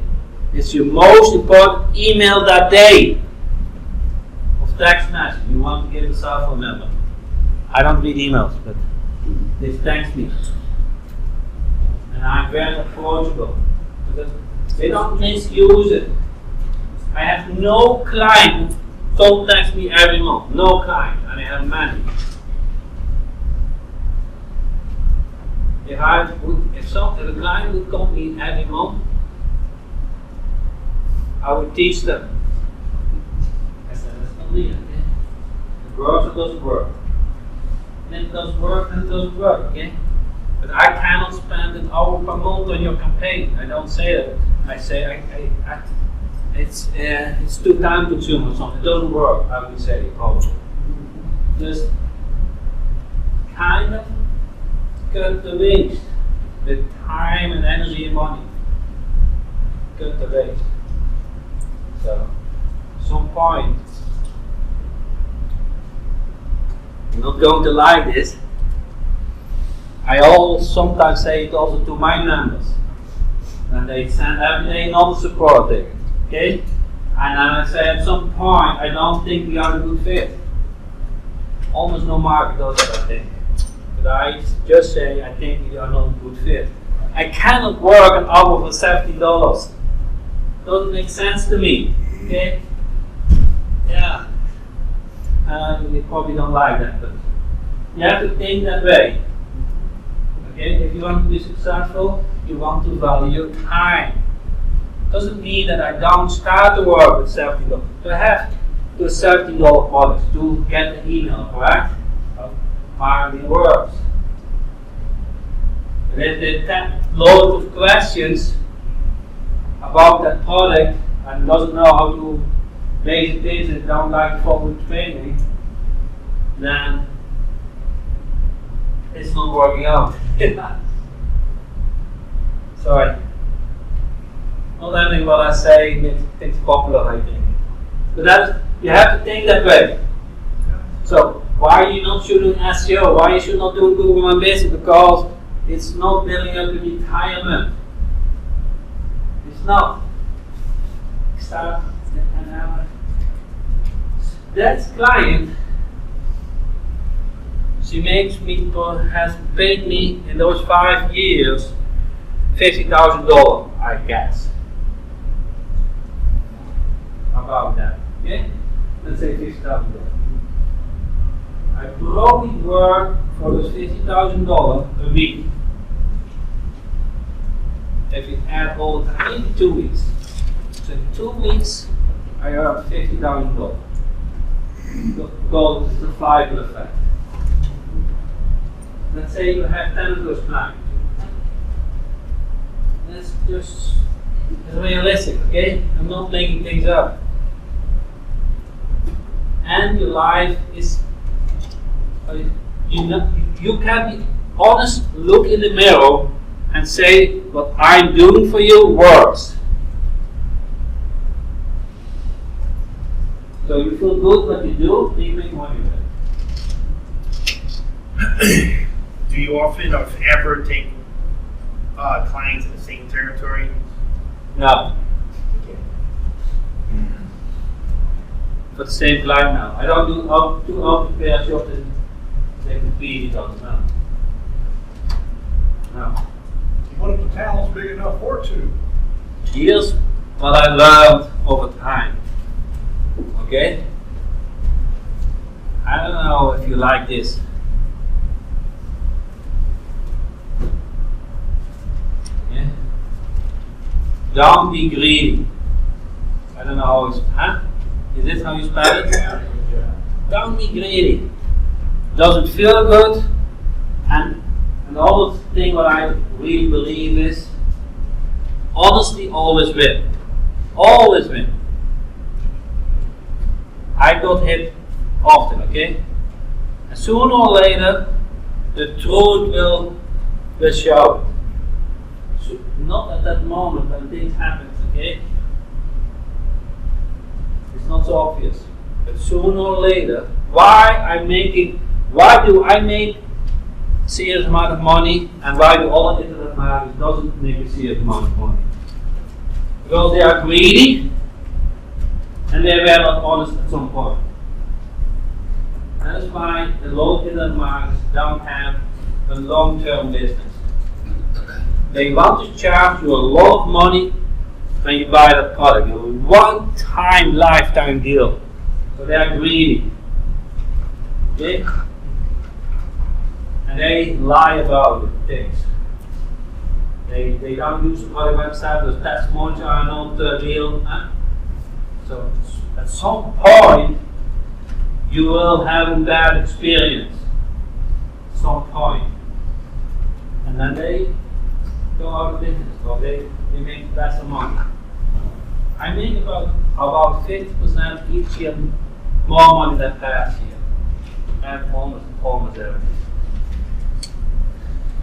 It's your most important email that day of text message. You want to give a cell phone number. I don't read emails, but they text me. And I'm very approachable. Because they don't misuse it. I have no client who don't text me every month. No client. And I have many. If a client would come me every month, I would teach them. I said, that's not me, okay? It works or doesn't work. And it doesn't work and it doesn't work, okay? But I cannot spend an hour per month on your campaign. I don't say that. I say it's too time consuming or something. It doesn't work, I would say, probably. Just kind of cut the waste with time and energy and money. Cut the waste. So, at some point, I'm not going to like this. I sometimes say it also to my members. And they send every day another support ticket. Okay? And then I say at some point, I don't think we are a good fit. Almost no market does that, I think. But I just say, I think we are not a good fit. I cannot work an hour for $70. Doesn't make sense to me. Okay? Yeah. You probably don't like that, but you have to think that way. Okay? If you want to be successful, you want to value your time. Doesn't mean that I don't start to work with $70. So I have to do a $70 product to get an email, correct? Of marketing works. But if the loads of questions about that product and doesn't know how to basic things and don't like formal training, then it's not working out. Sorry. Not everything what I say makes things popular, I think. But that's, you have to think that way. So why are you not shooting SEO? Why you should not do Google My Business? Because it's not building up to retirement. It's not. Start an hour. That client, she makes me, or has paid me in those 5 years $50,000, I guess. About that, okay? Let's say $50,000. I probably work for those $50,000 a week. If you add all the time, maybe 2 weeks. So in 2 weeks, I earn $50,000. Because it's a flywheel effect. Let's say you have 10 of those clients. That's just realistic, okay? I'm not making things up. And your life is, you can be honest, look in the mirror and say, what I'm doing for you works. So you feel good what you do, you make money with it. Do you often or ever take clients in the same territory? No. For the same client now. I don't do too often pair shops and they compete each other now. No. What if the town's big enough for two? Here's what I learned over time. Okay? I don't know if you like this. Yeah? Don't be greedy. I don't know how it's, huh? Is this how you spell it? Don't be greedy. Doesn't feel good. And another thing what I really believe is, honesty always wins. Always wins. I got hit often, okay? And sooner or later, the truth will show. So not at that moment when things happen, okay? It's not so obvious. But sooner or later, why do I make serious amount of money and why do all internet marketers doesn't make a serious amount of money? Because they are greedy and they were not honest at some point. That is why the local internet marketers don't have a long-term business. They want to charge you a lot of money when you buy that product. A one-time lifetime deal. So they are greedy. Okay? And they lie about things. They don't use the product website, those testimonials are not real. Huh? So at some point you will have a bad experience. At some point. And then they go out of business or they make less money. I make about 50% each year more money than past year. And almost everything.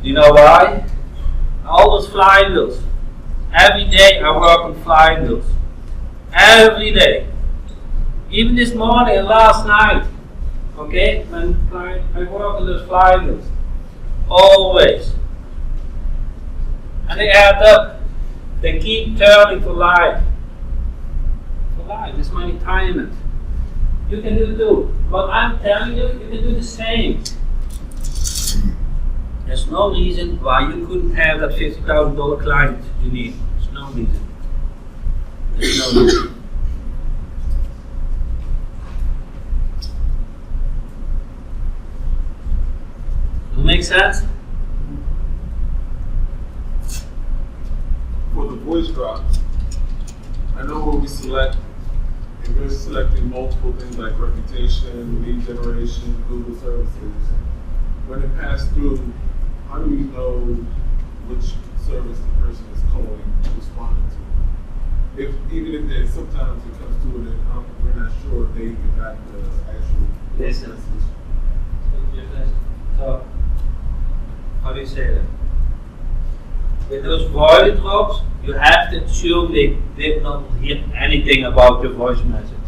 You know why? All those flywheels. Every day I work on flywheels. Every day. Even this morning and last night. Okay? When I work on those flywheels. Always. And they add up. They keep turning for life. For life. It's my retirement. You can do it too. But I'm telling you, you can do the same. There's no reason why you couldn't have that $50,000 client you need. There's no reason. There's no reason. Does it make sense? For the voice drop, I know when we select, and we're selecting multiple things like reputation, lead generation, Google services. When it passed through, how do you know which service the person is calling, responding to. Even if there's sometimes it comes to it and we're not sure if they even got the actual Listen. message. So, how do you say that? With those void drops, you have to assume they did not hear anything about your voice message.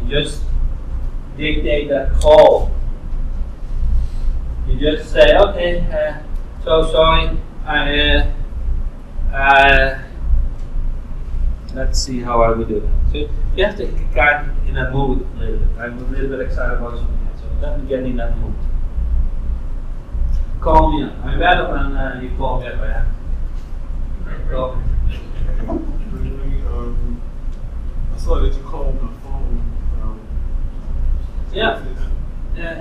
You just dictate that call. You just say, okay, so sorry, let's see how I will do that. So you have to get in that mood a little bit. I'm a little bit excited about something, so let me get in that mood. Call me up. I'm better when you call me up. Call me. I saw that you called my phone. Yeah.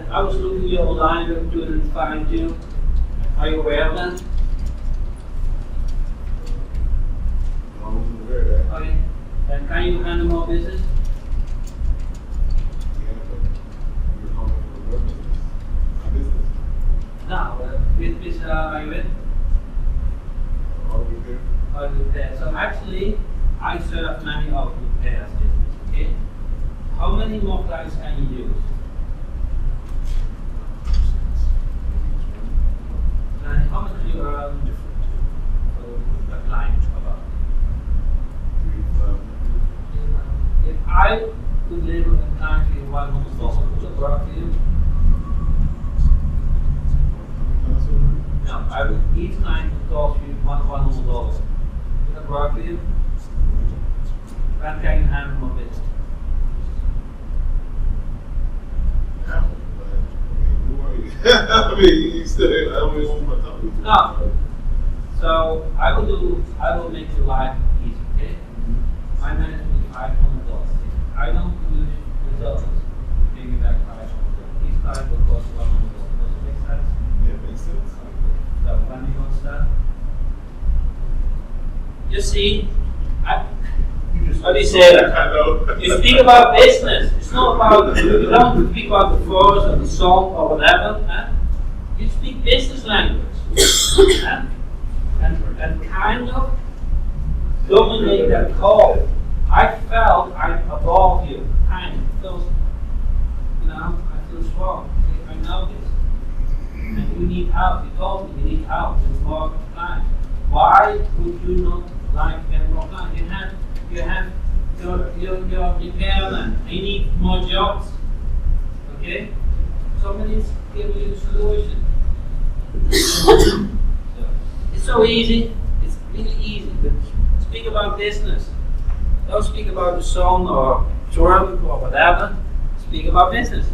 I was looking you online, but couldn't find you. Are you aware of that? I wasn't aware of that. Okay. And can you handle more business? Yeah, but you're calling for what business? My business. No. Which business are you in? Auto repair. Auto repair. So actually, I serve many auto repairs business. Okay. How many more clients can you use? And how much do you earn per client about? If I could label a client for you $100, would it work for you? No, each client would cost you $100. Would it work for you? When can you handle more business? I mean, you still, I don't even want my topic. No. So I will make your life easy, okay? My management is $500. I don't produce results, pay me back $500. Each client will cost $100. Does it make sense? Yeah, it makes sense. So when do you want to start? You see, how do you say that? I know. You speak about business. It's not about, you don't speak about the force or the song or whatever. Huh? You speak business language. Huh? And kind of dominate that call. I felt I'm above you. Kind of. Feels, I feel strong. I know this. And you need help. You told me you need help with more clients. Why would you not like to get more clients? You have your repairman. You need more jobs. Okay? Somebody's giving you a solution. It's so easy. It's really easy. But speak about business. Don't speak about the song or drunk or whatever. Speak about business.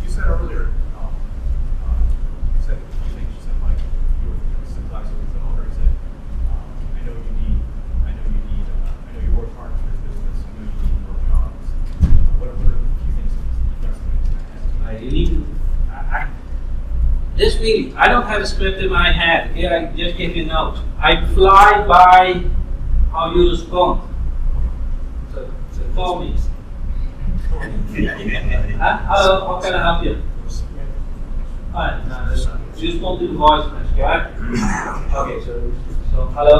You said earlier, you said a few things. You said like you were sympathizing with the owner. You said, I know you work hard for your business. I know you need more jobs. What are the few things that You need to. This really, I don't have a script in my head. Here I just give you notes. I fly by how you respond. So call me. Hello, how can I help you? Alright, no, that's not. You respond to the voice message, right? Okay, so hello?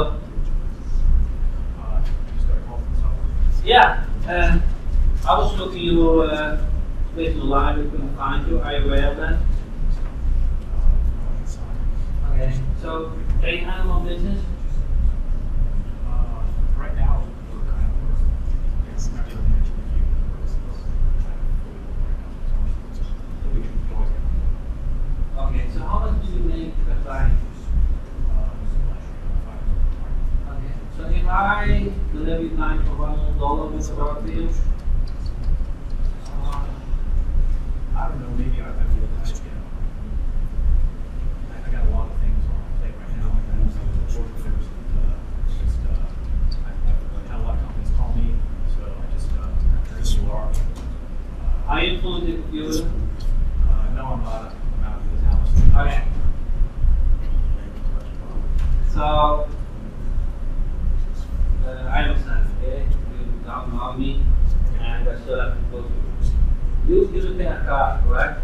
Yeah, I was looking you with the line, we couldn't find you. Are you aware of that? Okay, so can you handle on business? right now, we're kind of it's not really much of a few purposes. So we can always get Okay, so how much do you make per client? Okay, so if I deliver you client for $100, with the work for you? I don't know, maybe I would have I got a lot of things on my plate right now. I've had a lot of companies call me, so I just heard who you are. Are you fully computer? No, I'm not. I'm out of this house. Okay. So, I understand, okay? You don't know me, and I still have to go to you repair a car, correct?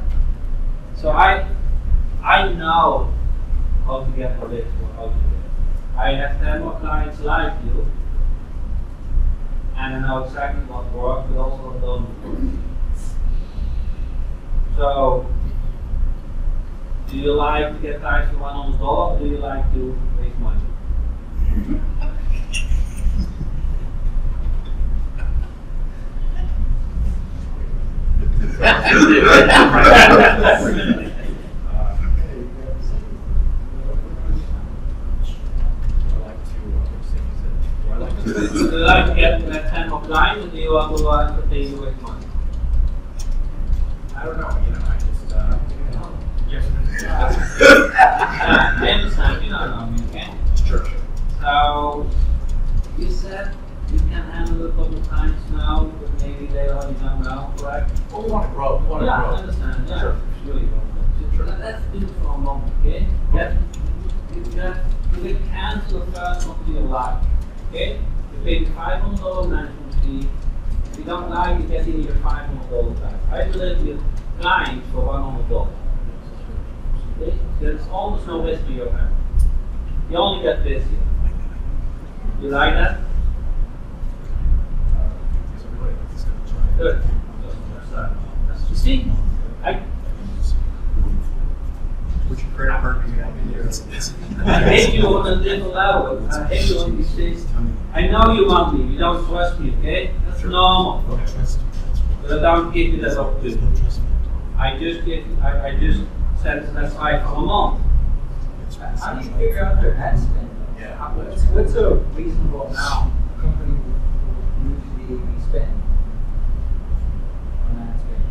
So I know how to get for this or how to do it. I have 10 more clients like you, and I know exactly what works, but also what doesn't work. So, do you like to get clients for $100 or do you like to waste money? Do you like to get that 10 more clients or do you want to pay you waste money? I don't know, I just, yes. I understand, you know, you can. Sure. So, you said you can handle a couple of times now, but maybe they already done now, correct? Well, we want to grow, we want to Yeah, grow. I understand, yeah. Sure. Sure you want Sure. that. Let's do it for a moment, okay? You will cancel the first month of your life, okay? You pay $500 management fee. If you don't like it, get in your $500 back. I deliver your clients for $100. Okay? There's almost no risk to your hand. You only get this here. You like that? Good. You see, I Credit card you have in here. I hate you on a little level. I hate you on these things. I know you want me. You don't trust me, okay? That's normal. But I don't give you that opportunity. I just said that's right for a month. How do you figure out their ad spend? Yeah. What's a reasonable amount a company would usually be spending on ad spend?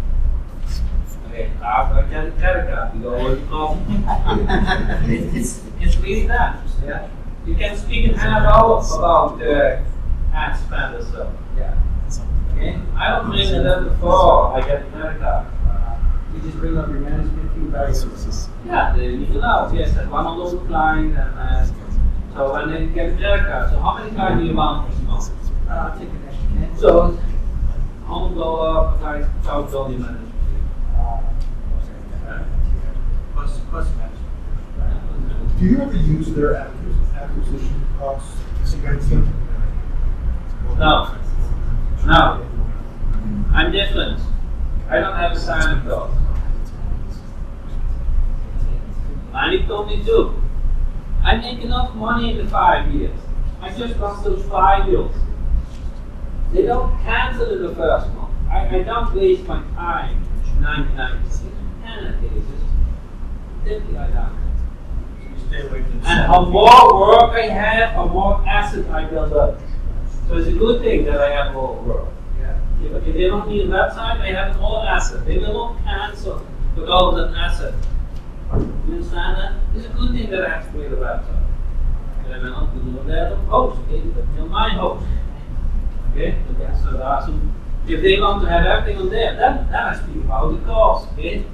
Okay, after I get a credit card, you go over the top. It's really that. Yeah. You can speak in half hours about ad spend or so. Yeah. Okay? I don't bring it up before I get a credit card. You just bring up your management fee by yourself. Yeah, they need to know. Yes, that one on those clients and so when they get a credit card. So how many cards do you want this month? I'll take an extra 10. So $100 guys without building management fee. Plus management. Do you ever use their acquisition costs against them? No. No. I'm different. I don't have a signing cost. Many companies do. I make enough money in the 5 years. I just lost those 5 years. They don't cancel in the first month. I don't waste my time 99%. And cases. Simply like that. Stay away from the And the more work I have, the more assets I build up. So it's a good thing that I have more work. Yeah. If they don't need a website, they have an all asset. They will not cancel because of an asset. You understand that? It's a good thing that I have to create a website. And I will not do that on host, okay? But on my host. Okay? So there are some, if they want to have everything on there, then I speak about the cost, okay?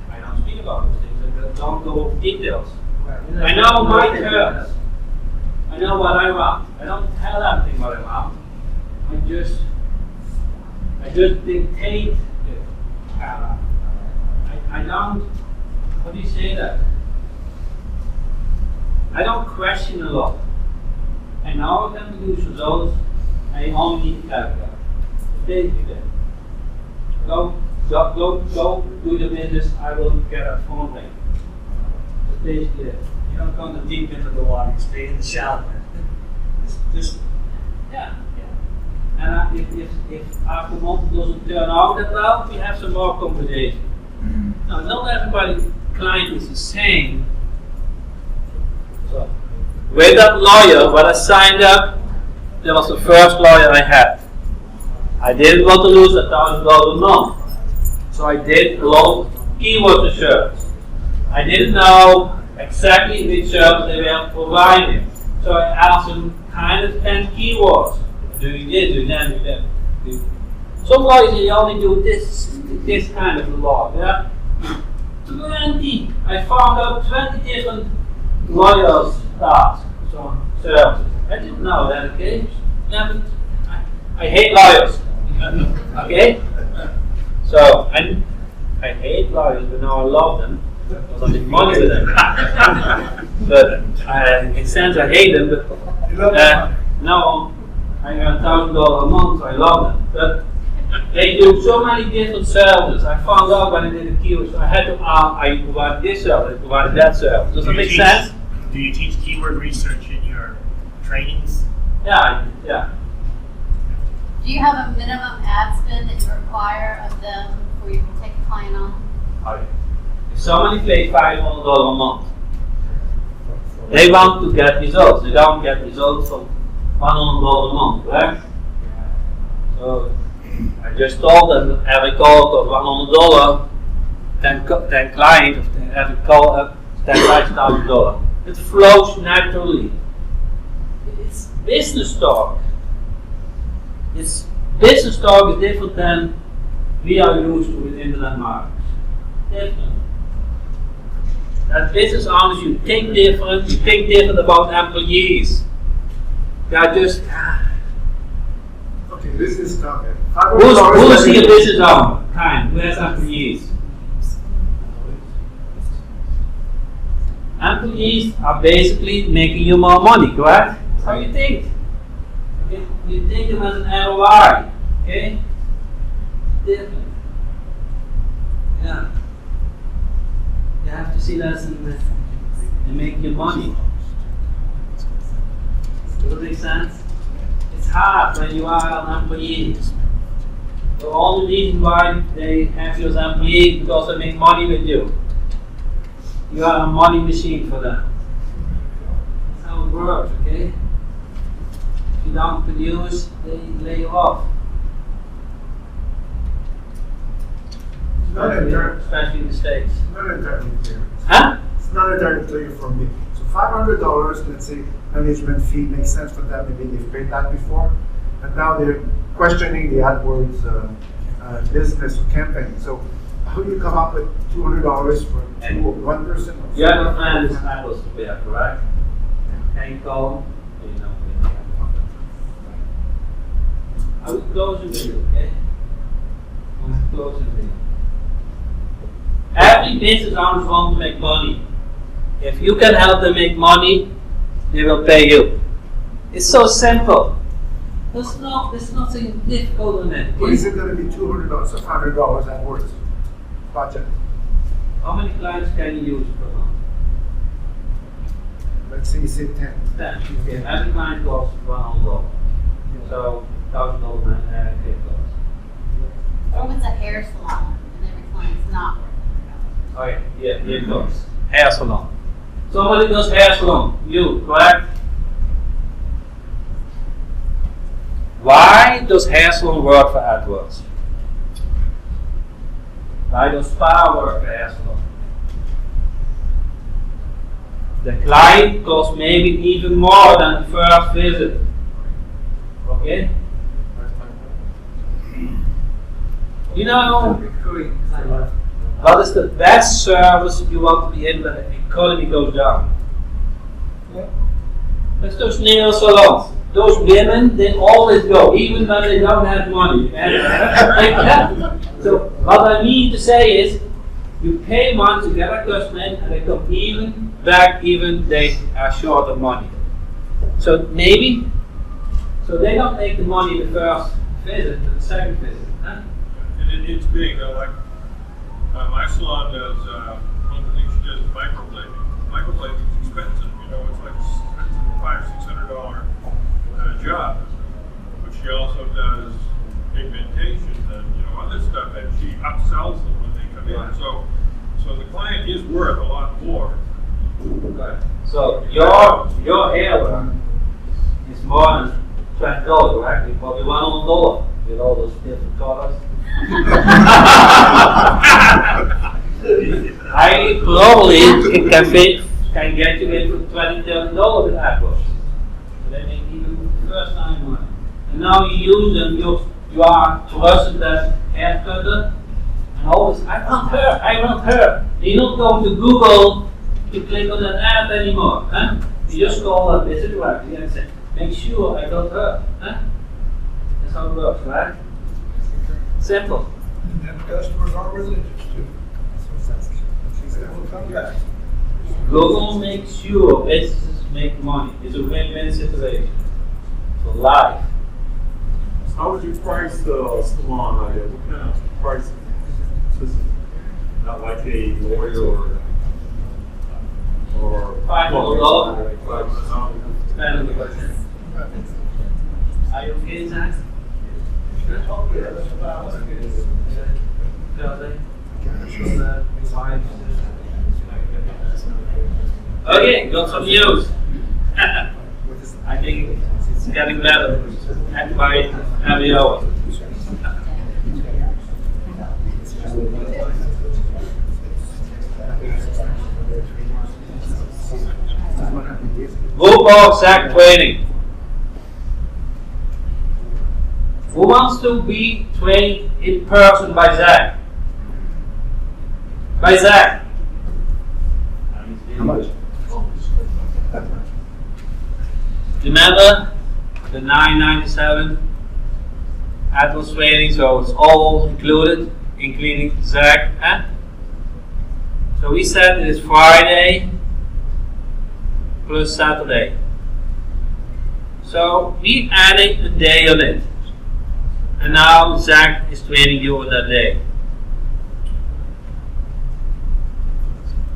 I don't speak about those things, I don't go over details. I know my terms. I know what I want. I don't tell everything what I want. I just dictate it. I don't, how do you say that? I don't question a lot. I know I can produce results. I only need to calculate. Basically that. Go do the business. I will get a phone ring. That's basically it. You don't go deep into the water, you stay in the shallow end. Just Yeah. And if after a month it doesn't turn out that well, we have some more conversation. Now, not everybody client is the same. So, with that lawyer, when I signed up, that was the first lawyer I had. I didn't want to lose $1,000 a month. So I did a lot of keyword research. I didn't know exactly which service they were providing. So I asked them kind of 10 keywords. Do you this, do that, do that. Some lawyers they only do this kind of law. Yeah? 20. I found out 20 different lawyers tasks, so services. I didn't know that, okay? I hate lawyers. Okay? So I hate lawyers, but now I love them. because I make money with them. But in a sense, I hate them. But You love the money. no, I earn $1,000 a month. So I love them. But they do so many different services. I found out when I did the keywords. I had to I provided this service, I provided that service. Does that make sense? Do you teach keyword research in your trainings? Yeah, yeah. Do you have a minimum ad spend that you require of them before you can take a client on? If somebody pays $500 a month, they want to get results. They don't get results from $100 a month, right? So I just told them every call costs $100, 10 clients, every call 10 clients $1,000. It flows naturally. It's business talk. Business talk is different than we are used to with internet marketers. Different. As business owners, you think different. You think different about employees. They are just. Okay, business talk. Who is here business owner? Kind. Who has employees? Employees are basically making you more money, correct? That's how you think. You think them as an ROI, okay? Different. Yeah. You have to see that as they make you money. Does that make sense? It's hard when you are an employee. The only reason why they have you as an employee is because they make money with you. You are a money machine for them. That's how it works, okay? If you don't produce, they lay you off. Especially in the States. Not entirely clear. Huh? It's not entirely clear for me. So $500, let's say, management fee makes sense for them. Maybe they've paid that before, and now they're questioning the AdWords business or campaign. So how do you come up with $200 for one person? You have a friend who's apples to bear, correct? Can you call him? You know, I will close the video, okay? I will close the video. Every business owner wants to make money. If you can help them make money, they will pay you. It's so simple. There's nothing difficult in it. Or is it going to be $200 or $500 AdWords budget? How many clients can you use per month? Let's say you say 10. 10. Okay. Every client costs $100. So $1,000 kit costs. Or if it's a hair salon and every client's not worth $100. Oh yeah, here it goes. Hair salon. Somebody does hair salon. You, correct? Why does hair salon work for AdWords? Why does spa work for hair salon? The client costs maybe even more than the first visit. Okay? You know, what is the best service you want to be in when the economy goes down? That's those nail salons. Those women, they always go, even when they don't have money. So what I mean to say is, you pay money to get a customer in, and they come even back, even they are short of money. So maybe, so they don't make the money the first visit, the second visit. Huh? And it's big. Like my salon does. One of the things she does is microblading. Microblading is expensive. You know, it's like $500-$600 job. But she also does pigmentation and other stuff, and she upsells them when they come in. So the client is worth a lot more. Okay. So your hair work is more than $20, right? It's probably $100 with all those different colors. I probably can get you in for $20-$30 with AdWords. So they make even first time money. And now you use them, you are trusted that hair cutter, and always, I want her. You're not going to Google to click on that ad anymore. Huh? You just call that visit directly and say, make sure I got her. Huh? That's how it works, right? Simple. And then customers are religious too. They will come that. Google makes sure businesses make money. It's a win-win situation for life. How would you price the salon like that? What kind of price? Not like a lawyer or $500. $500. Depending on the question. Are you okay, Zach? Okay, got some news. I think it's getting better. And by every hour. Voetbal Zach training. Who wants to be trained in person by Zach? By Zach. How much? Remember the $9.97 Atlas training, so it's all included, including Zach. So we said it is Friday plus Saturday. So we added a day on it. And now Zach is training you on that day.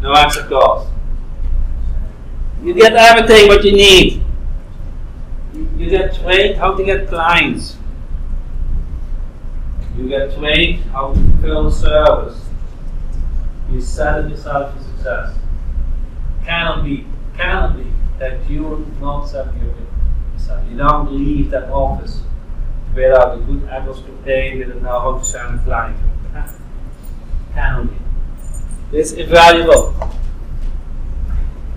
No extra cost. You get everything what you need. You get trained how to get clients. You get trained how to fulfill the service. You set up yourself for success. Cannot be that you will not set yourself. You don't leave that office without a good Atlas campaign, without know how to sign a client. Cannot be. It's invaluable.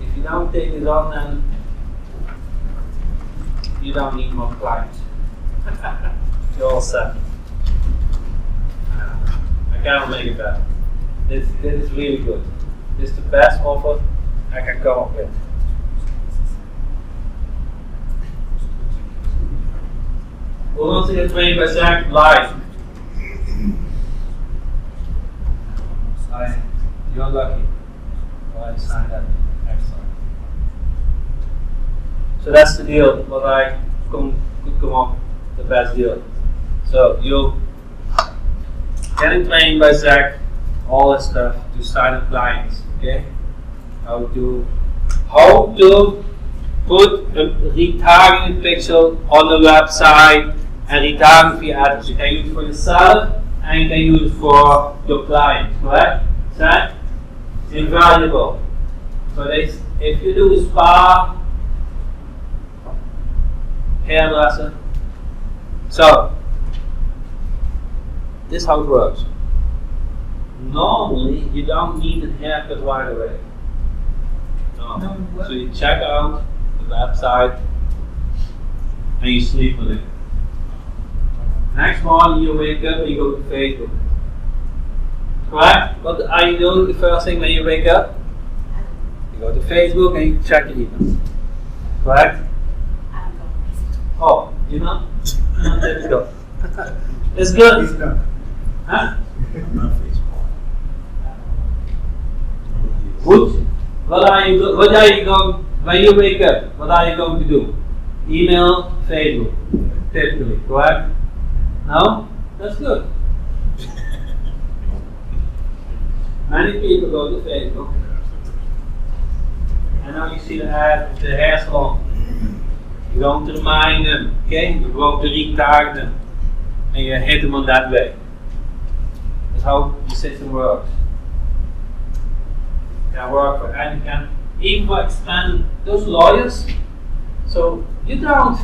If you don't take it on, then you don't need more clients. You're all set. I cannot make it better. This is really good. This is the best offer I can come up with. Who wants to get trained by Zach live? You're lucky. Well, I signed up. Excellent. So that's the deal. What I could come up the best deal. So you getting trained by Zach, all that stuff to sign up clients. Okay? How to put a retargeting pixel on the website and retarget via ads. You can use it for yourself and you can use it for your clients. Correct? Zach? Invaluable. So if you do a spa, hairdresser, so this is how it works. Normally you don't need a haircut right away. No. So you check out the website and you sleep with it. Next morning you wake up and you go to Facebook. Correct? What are you doing the first thing when you wake up? You go to Facebook and you check your email. Correct? Oh, you're not? There we go. It's good. Huh? Good. What are you going when you wake up? What are you going to do? Email, Facebook, typically. Correct? No? That's good. Many people go to Facebook, and now you see the ad of the hair salon. You're going to remind them, okay? You're going to retarget them, and you hit them on that way. That's how the system works. It can work for any kind, even for expanding those lawyers. So you don't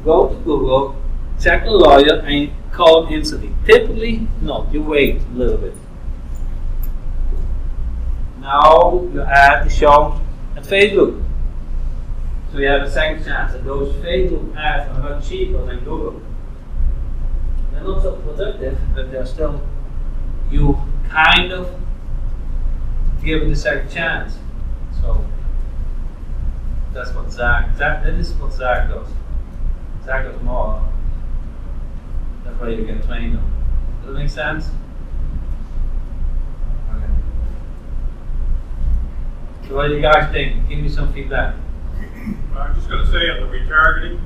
go to Google, check a lawyer, and call them instantly. Typically, no, you wait a little bit. Now your ad is shown at Facebook. So you have a second chance. And those Facebook ads are much cheaper than Google. They're not so productive, but they're still, you kind of give it a second chance. So that's what that is what Zach does. Zach does more. That's why you get trained on. Does that make sense? What do you guys think? Give me some feedback. I'm just going to say on the retargeting,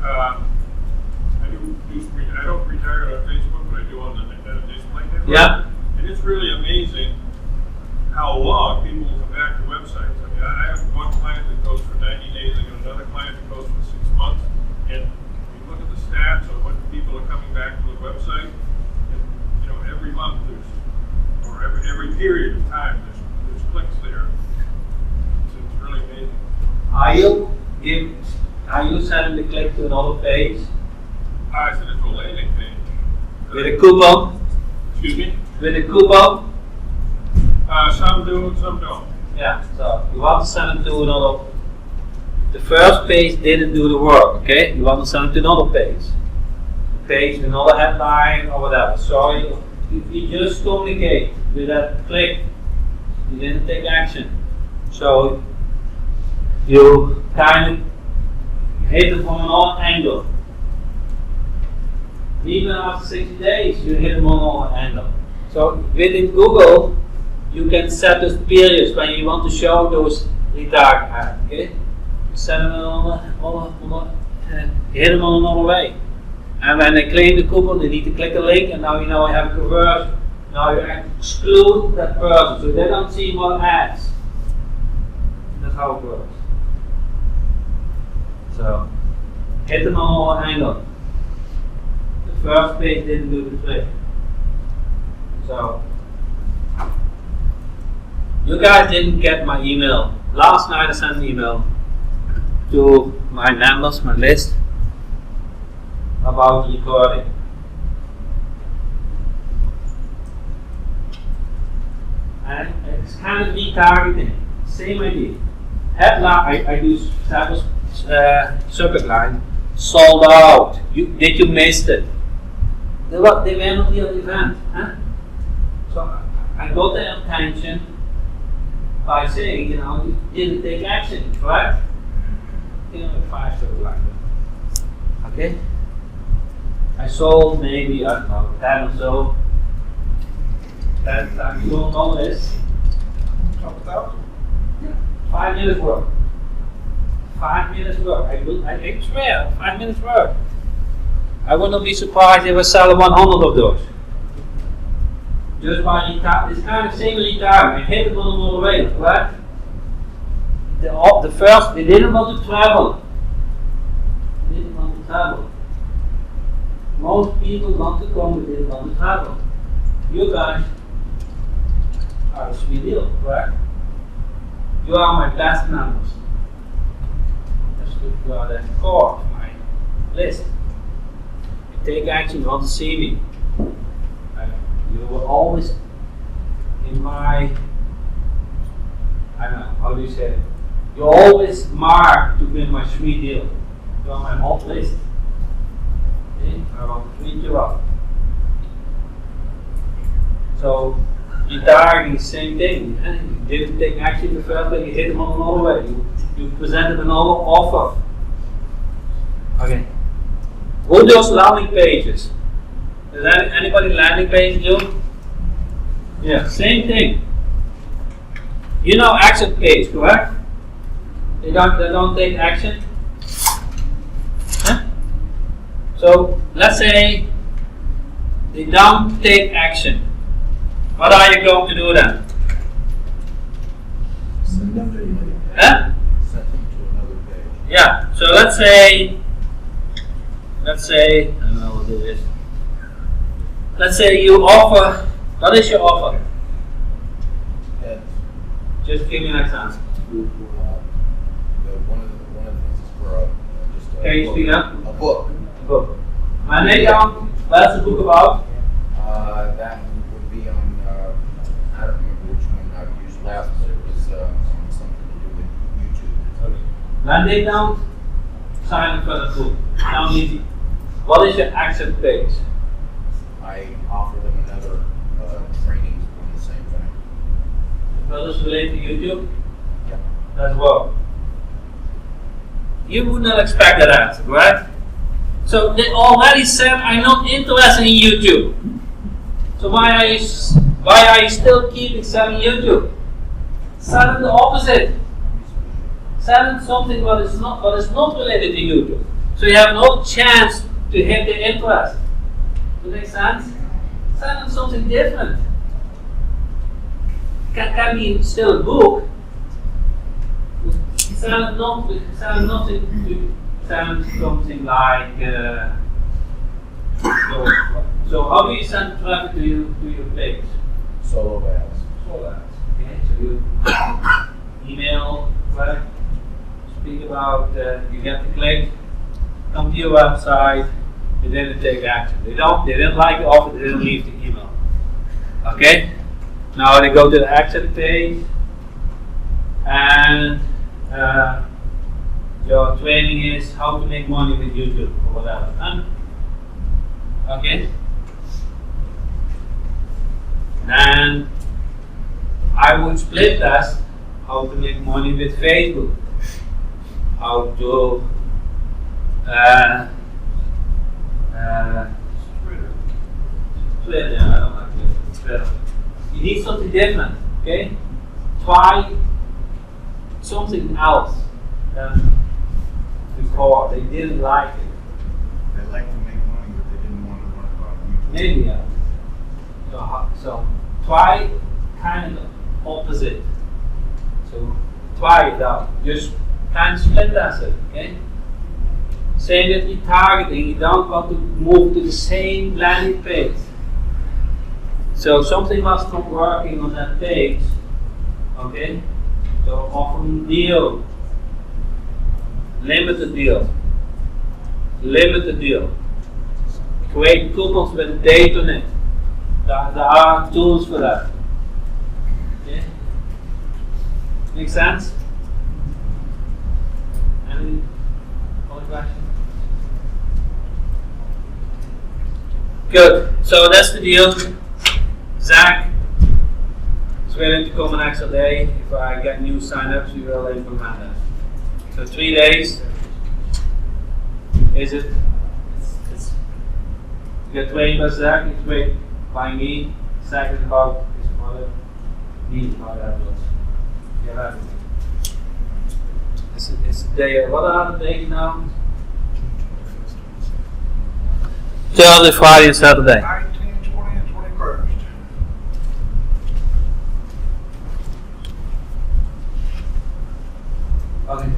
I don't retarget on Facebook, but I do on the display network. Yeah. And it's really amazing how long people will come back to websites. I mean, I have one client that goes for 90 days, I got another client that goes for 6 months, and you look at the stats of when people are coming back to the website, and every month or every period of time there's clicks there. It's really amazing. Are you sending the click to another page? I sent it to a landing page. With a coupon? Excuse me? With a coupon? Some do, some don't. Yeah, so you want to send it to another. The first page didn't do the work, okay? You want to send it to another page. A page with another headline or whatever. So you just communicate with that click. You didn't take action. So you kind of hit it from another angle. Even after 60 days, you hit them on another angle. So within Google, you can set those periods when you want to show those retarget ads. Okay? You set them hit them on another way. And when they claim the coupon, they need to click a link, and now you know I have a conversion. Now you exclude that person, so they don't see more ads. That's how it works. So hit them on another angle. The first page didn't do the trick. So you guys didn't get my email. Last night I sent an email to my members, my list, about recording. And it's kind of retargeting. Same idea. Headline, I use subject line, sold out. Did you miss it? They were not the event. Huh? So I got their attention by saying, you didn't take action, correct? 5 subject lines. Okay? I sold maybe, I don't know, 10 or so. 10 times, you don't know this. Couple thousand? Yeah. 5 minutes work. 5 minutes work. I swear, 5 minutes work. I would not be surprised if I sell 100 of those. Just by it's kind of same retargeting. I hit it on another way, correct? The first, they didn't want to travel. They didn't want to travel. Most people want to come, but they didn't want to travel. You guys are a sweet deal, correct? You are my best members. You are the core of my list. You take action, you want to see me. You were always in my, I don't know, how do you say it? You always mark to be my sweet deal. You are my hot list. Okay? I want to treat you up. So, retargeting, same thing. You didn't take action the first way, you hit them on another way. You presented another offer. Okay. Who does landing pages? Does anybody landing page do? Yeah, same thing. You know action page, correct? They don't take action. Huh? So let's say they don't take action. What are you going to do then? Huh? Yeah. So let's say I don't know what it is. Let's say you offer. What is your offer? Yes. Just give me an example. One of the things is for just Can you speak up? A book. A book. My name down. What's the book about? That would be on. I don't remember which one I used last, but it was on something to do with YouTube. Okay. Mandate down. Sign up for the book. Sound easy. What is your action page? I offer them another training on the same thing. Brothers related to YouTube? Yeah. As well. You would not expect that answer, right? So they already said I'm not interested in YouTube. So why are you still keeping selling YouTube? Sell them the opposite. Sell them something what is not related to YouTube. So you have no chance to hit the interest. Does that make sense? Sell them something different. Can be still a book. Sell them something like. So how do you send traffic to your page? Solo ads. Solo ads. Okay, so you email, right? Speak about you get the click, come to your website, and then they take action. They didn't like the offer, they didn't leave the email. Okay? Now they go to the action page, and your training is how to make money with YouTube or whatever. Okay? Then I would split test how to make money with Facebook. How to Twitter, I don't like Twitter. You need something different, okay? Try something else than before. They didn't like it. They like to make money, but they didn't want to learn about YouTube. Maybe, yeah. So try kind of opposite. So try it out. Just kind of split test it, okay? Same with retargeting. You don't want to move to the same landing page. So something must not working on that page, okay? So offer a deal. Limit the deal. Limit the deal. Create coupons with a date on it. There are tools for that. Okay? Make sense? Any other questions? Good. So that's the deal. Zach is willing to come an extra day. If I get new sign-ups, we will implement that. So 3 days. Is it? You get trained by Zach, you trained by me. Zach is about his mother. Me about that was. Yeah, everything. It's a day. What are the days now? Thursday, Friday, and Saturday. 19, 20, and 21st. Okay.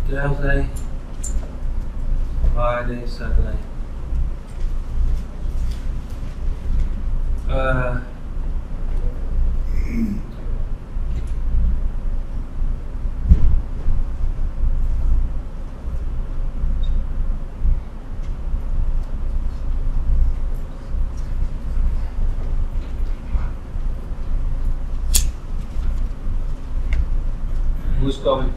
Thursday, Friday, Saturday. Who's coming?